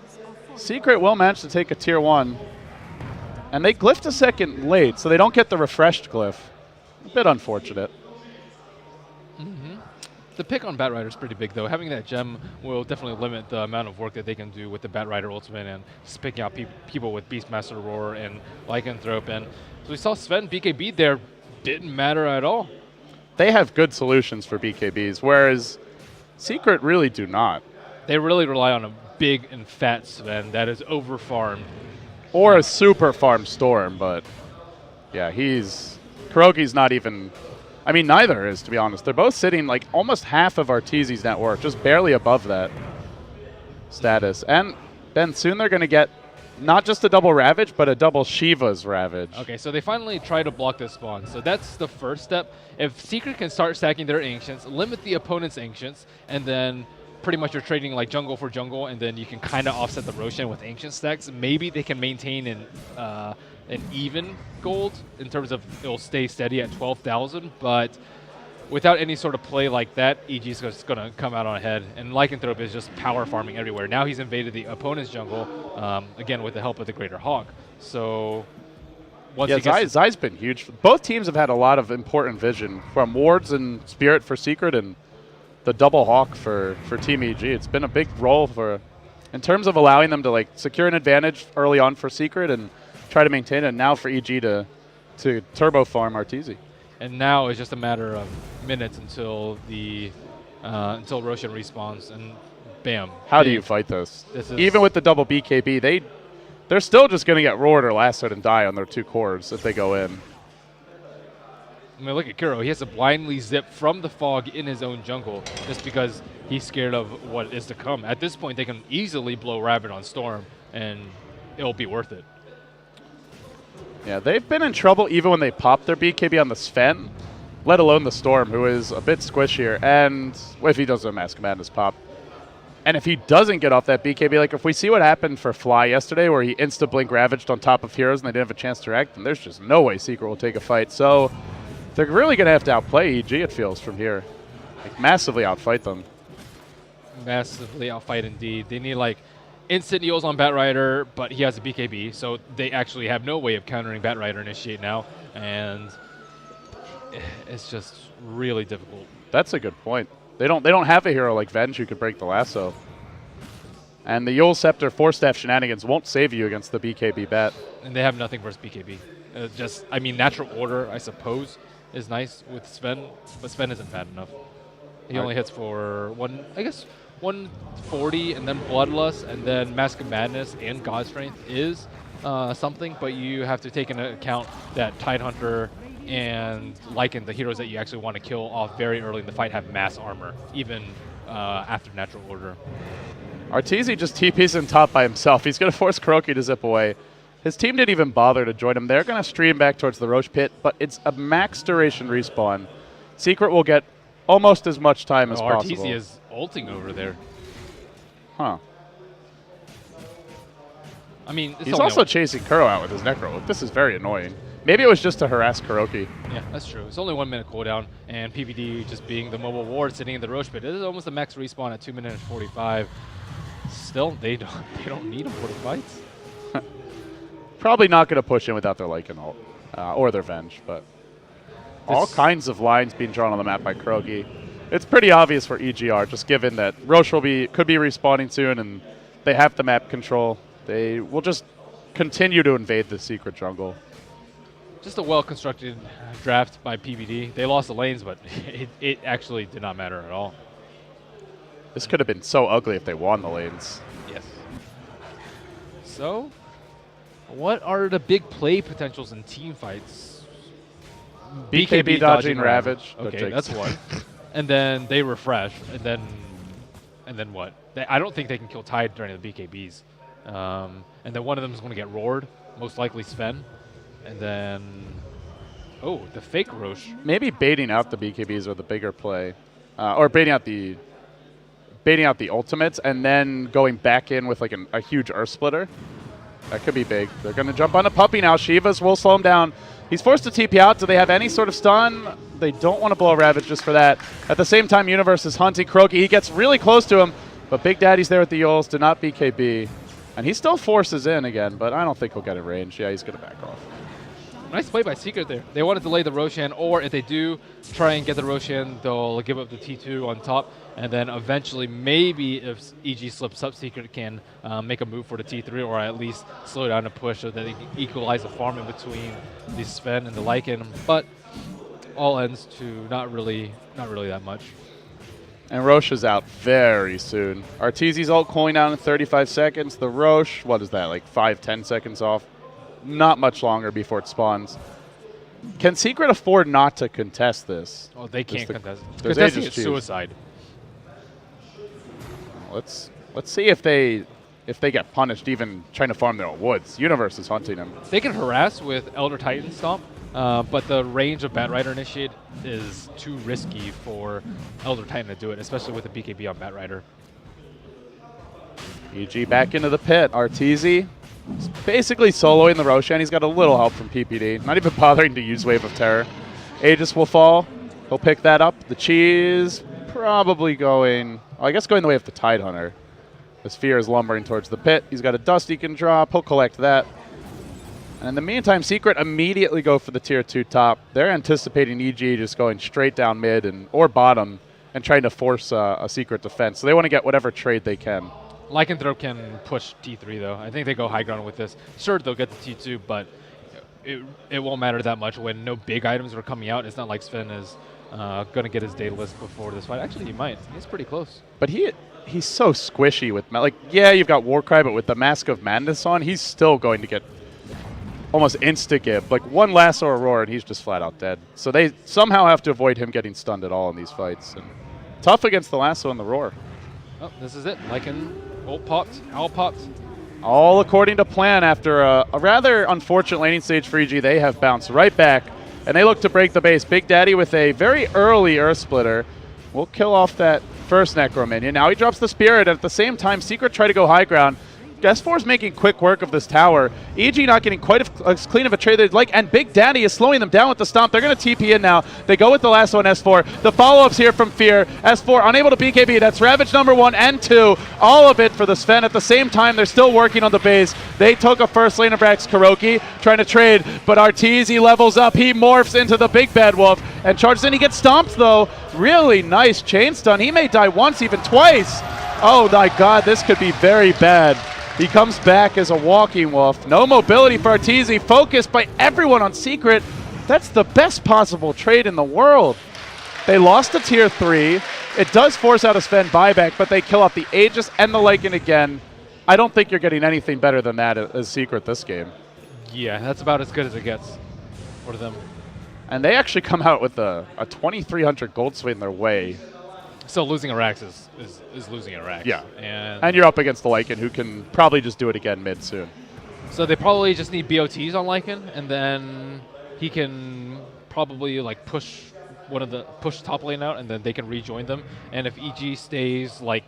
Secret will manage to take a tier 1. And they glyphed a second late, so they don't get the refreshed glyph. A bit unfortunate. The pick on Batrider is pretty big, though. Having that gem will definitely limit the amount of work that they can do with the Batrider ultimate and just picking out people with Beastmaster Roar and Lycanthrope. And so we saw Sven BKB there. Didn't matter at all. They have good solutions for BKBs, whereas Secret really do not. They really rely on a big and fat Sven that is over-farmed. Or a super farm Storm, but yeah, Kuroki's not even, I mean, neither is, to be honest. They're both sitting like almost half of Arteezy's net worth, just barely above that status. And then soon they're going to get not just a double Ravage, but a double Shiva's Ravage. Okay, so they finally try to block this spawn. So that's the first step. If Secret can start stacking their Ancients, limit the opponent's Ancients, and then pretty much you're trading like jungle for jungle, and then you can kind of offset the Roshan with Ancient stacks. Maybe they can maintain an even gold in terms of it'll stay steady at 12,000, but without any sort of play like that, EG is just going to come out on ahead. And Lycanthrope is just power farming everywhere. Now he's invaded the opponent's jungle, again with the help of the Greater Hawk. So once he gets Zai's been huge. Both teams have had a lot of important vision, from wards and Spirit for Secret and the double Hawk for Team EG. It's been a big role in terms of allowing them to like secure an advantage early on for Secret and try to maintain it, and now for EG to turbo farm Arteezy. And now it's just a matter of minutes until until Roshan respawns, and bam. How do you fight this? Even with the double BKB, they're still just going to get roared or lassoed and die on their 2 cores if they go in. I mean, look at Kuro. He has to blindly zip from the fog in his own jungle just because he's scared of what is to come. At this point, they can easily blow Rabbit on Storm, and it'll be worth it. Yeah, they've been in trouble even when they pop their BKB on the Sven, let alone the Storm, who is a bit squishier. And if he doesn't have Mask of Madness pop, and if he doesn't get off that BKB, like if we see what happened for Fly yesterday where he insta-blink Ravaged on top of heroes and they didn't have a chance to react, then there's just no way Secret will take a fight. So they're really going to have to outplay EG, it feels, from here. Like, massively outfight them. Massively outfight indeed. They need like instant heals on Batrider, but he has a BKB, so they actually have no way of countering Batrider Initiate now, and it's just really difficult. That's a good point. They don't have a hero like Venge who could break the lasso. And the Yule Scepter 4-staff shenanigans won't save you against the BKB bat. And they have nothing versus BKB. I mean, natural order, I suppose, is nice with Sven, but Sven isn't bad enough. He only hits for 140, and then Bloodlust, and then Mask of Madness and God Strength is something, but you have to take into account that Tidehunter and Lycan, the heroes that you actually want to kill off very early in the fight, have mass armor, even after natural order. Arteezy just TPs in top by himself. He's going to force Kuroki to zip away. His team didn't even bother to join him. They're going to stream back towards the Roche pit, but it's a max duration respawn. Secret will get almost as much time as possible. Arteezy is ulting over there. Huh. I mean, he's also chasing Kuro out with his Necro. This is very annoying. Maybe it was just to harass Kuroki. Yeah, that's true. It's only 1 minute cooldown, and PPD just being the mobile ward sitting in the Roche pit. This is almost a max respawn at 2 minutes and 45. Still, they don't need him for the fights. Probably not going to push in without their Lycan ult or their Venge, but all kinds of lines being drawn on the map by Kuroki. It's pretty obvious for EGR, just given that Roche could be respawning soon, and they have the map control. They will just continue to invade the secret jungle. Just a well-constructed draft by PBD. They lost the lanes, but it actually did not matter at all. This could have been so ugly if they won the lanes. Yes. So, what are the big play potentials in team fights? BKB dodging Ravage. Okay, that's one. And then they refresh, and then what? I don't think they can kill Tide during the BKBs. And then one of them is going to get roared, most likely Sven. And then, the fake Roche. Maybe baiting out the BKBs are the bigger play, or baiting out the ultimates, and then going back in with like a huge Earth Splitter. That could be big. They're going to jump on a puppy now. Shivas will slow him down. He's forced to TP out. Do they have any sort of stun? They don't want to blow Ravage just for that. At the same time, Universe is hunting Kuroki. He gets really close to him, but Big Daddy's there with the Yols to not BKB. And he still forces in again, but I don't think he'll get in range. Yeah, he's going to back off. Nice play by Secret there. They want to delay the Roshan, or if they do try and get the Roshan, they'll give up the T2 on top, and then eventually maybe if EG slips up, Secret can make a move for the T3, or at least slow down the push so that they can equalize the farm in between the Sven and the Lycan. But all ends to not really that much. And Roche is out very soon. Arteezy's ult cooling down in 35 seconds. The Roche, what is that, like 5-10 seconds off? Not much longer before it spawns. Can Secret afford not to contest this? Oh, they can't contest. Contesting is suicide. Let's see if they get punished even trying to farm their own woods. Universe is hunting them. They can harass with Elder Titan Stomp, but the range of Batrider Initiate is too risky for Elder Titan to do it, especially with a BKB on Batrider. EG back into the pit. Arteezy basically soloing the Roshan. He's got a little help from PPD. Not even bothering to use Wave of Terror. Aegis will fall. He'll pick that up. The Cheese probably going the way of the Tidehunter. As Fear is lumbering towards the pit. He's got a Dust he can drop. He'll collect that. And in the meantime, Secret immediately go for the tier 2 top. They're anticipating EG just going straight down mid or bottom and trying to force a Secret defense. So they want to get whatever trade they can. Lycanthrope can push T3, though. I think they go high ground with this. Sure, they'll get the T2, but it won't matter that much when no big items are coming out. It's not like Sven is going to get his data list before this fight. Actually, he might. He's pretty close. But he's so squishy with... yeah, you've got Warcry, but with the Mask of Madness on, he's still going to get almost insta-gib. Like one lasso or roar, and he's just flat out dead. So they somehow have to avoid him getting stunned at all in these fights. And tough against the lasso and the roar. Oh, this is it. Lycan ult popped, owl popped. All according to plan after a rather unfortunate laning stage for EG. They have bounced right back, and they look to break the base. Big Daddy with a very early Earth Splitter will kill off that first Necro minion. Now he drops the Spirit, and at the same time, Secret try to go high ground. S4 is making quick work of this tower. EG not getting quite as clean of a trade they'd like, and Big Daddy is slowing them down with the stomp. They're going to TP in now. They go with the last one, S4. The follow-ups here from Fear. S4 unable to BKB. That's Ravage number 1 and 2. All of it for the Sven. At the same time, they're still working on the base. They took a first lane of Brax Kuroki, trying to trade, but Arteezy levels up. He morphs into the big bad wolf and charges in. He gets stomped, though. Really nice chain stun. He may die once, even twice. Oh, my God, this could be very bad. He comes back as a walking wolf. No mobility for Arteezy. Focused by everyone on Secret. That's the best possible trade in the world. They lost to Tier 3. It does force out a Sven buyback, but they kill off the Aegis and the Lycan again. I don't think you're getting anything better than that as Secret this game. Yeah, that's about as good as it gets for them. And they actually come out with a 2,300 gold swing their way. So losing a Rax is losing a Rax. Yeah. And you're up against the Lycan, who can probably just do it again mid soon. so they probably just need BOTs on Lycan, and then he can probably like push top lane out, and then they can rejoin them. And if EG stays like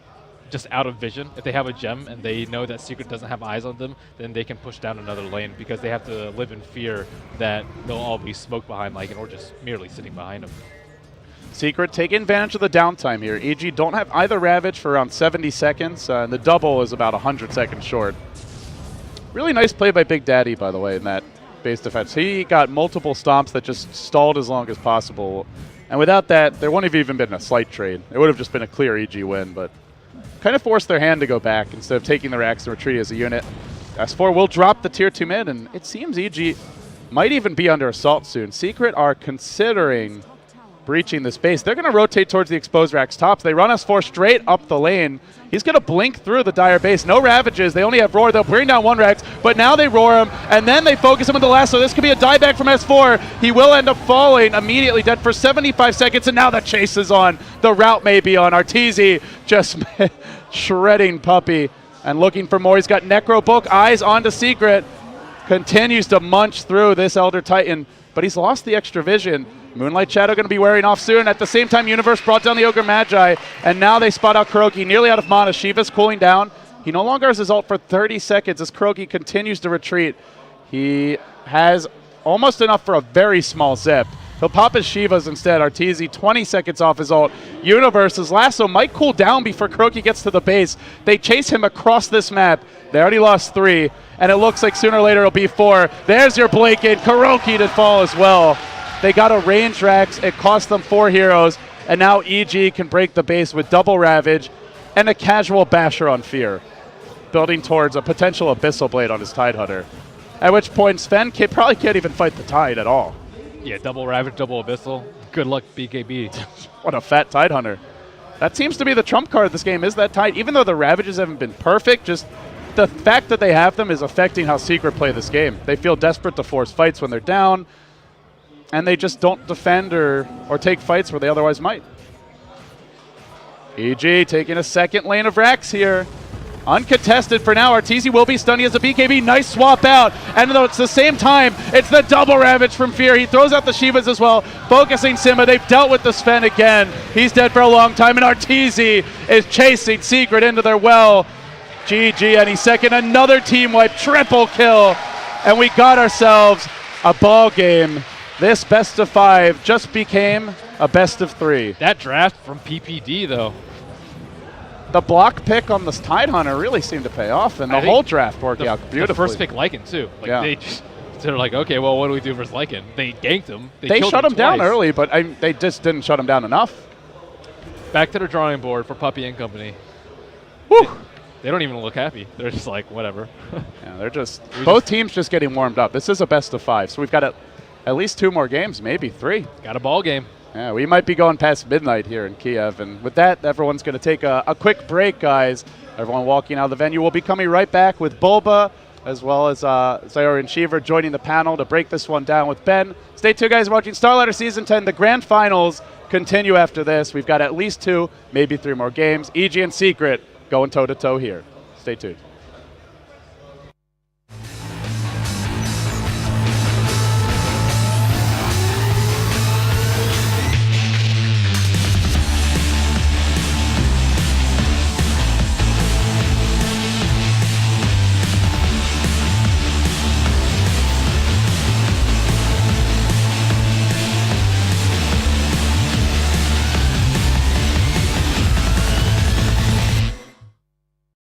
just out of vision, if they have a gem and they know that Secret doesn't have eyes on them, then they can push down another lane, because they have to live in fear that they'll all be smoked behind Lycan or just merely sitting behind them. Secret taking advantage of the downtime here. EG don't have either Ravage for around 70 seconds, and the double is about 100 seconds short. Really nice play by Big Daddy, by the way, in that base defense. He got multiple stomps that just stalled as long as possible. And without that, there wouldn't have even been a slight trade. It would have just been a clear EG win, but kind of forced their hand to go back instead of taking the Rax and retreating as a unit. S4 will drop the Tier 2 mid, and it seems EG might even be under assault soon. Secret are considering breaching this base. They're going to rotate towards the exposed Rax tops. They run S4 straight up the lane. He's going to blink through the Dire base. No Ravages. They only have Roar. They'll bring down one Rax, but now they roar him, and then they focus him with the last. So this could be a dieback from S4. He will end up falling, immediately dead for 75 seconds, and now the chase is on. The route may be on. Arteezy just shredding Puppey and looking for more. He's got Necro Book, eyes onto Secret. Continues to munch through this Elder Titan, but he's lost the extra vision. Moonlight Shadow going to be wearing off soon. At the same time, Universe brought down the Ogre Magi, and now they spot out Kuroki, nearly out of mana. Shiva's cooling down. He no longer has his ult for 30 seconds as Kuroki continues to retreat. He has almost enough for a very small zip. He'll pop his Shivas instead. Arteezy 20 seconds off his ult. Universe's lasso might cool down before Kuroki gets to the base. They chase him across this map. They already lost 3, and it looks like sooner or later it'll be 4. There's your Blanket. Kuroki did fall as well. They got a range Rax. It cost them 4 heroes, and now EG can break the base with double Ravage and a casual Basher on Fear, building towards a potential Abyssal Blade on his Tidehunter. At which point Sven probably can't even fight the Tide at all. Yeah, double Ravage, double Abyssal. Good luck, BKB. What a fat Tidehunter. That seems to be the trump card of this game, is that Tide. Even though the Ravages haven't been perfect, just the fact that they have them is affecting how Secret play this game. They feel desperate to force fights when they're down, and they just don't defend or take fights where they otherwise might. EG taking a second lane of Rax here. Uncontested for now. Arteezy will be stunned. He has a BKB. Nice swap out. And though it's the same time, it's the double Ravage from Fear. He throws out the Shivas as well, focusing Sima. They've dealt with the Sven again. He's dead for a long time, and Arteezy is chasing Secret into their well. GG any second. Another team wipe. Triple kill. And we got ourselves a ball game. This best of 5 just became a best of 3. That draft from PPD, though. The block pick on this Tidehunter really seemed to pay off, and the whole draft worked out beautifully. The first pick Lycan, too. Like yeah. They're like, okay, well, what do we do versus Lycan? They ganked him. They shut him down early, but they just didn't shut him down enough. Back to the drawing board for Puppey and company. Woo! They don't even look happy. They're just like, whatever. Yeah, they're just both teams just getting warmed up. This is a best of 5, so we've got at least 2 more games, maybe 3. Got a ball game. Yeah, we might be going past midnight here in Kiev. And with that, everyone's going to take a quick break, guys. Everyone walking out of the venue. We'll be coming right back with Bulba, as well as Sayori and Shiver joining the panel to break this one down with Ben. Stay tuned, guys. Watching Starladder Season 10. The grand finals continue after this. We've got at least 2, maybe 3 more games. EG and Secret going toe-to-toe here. Stay tuned.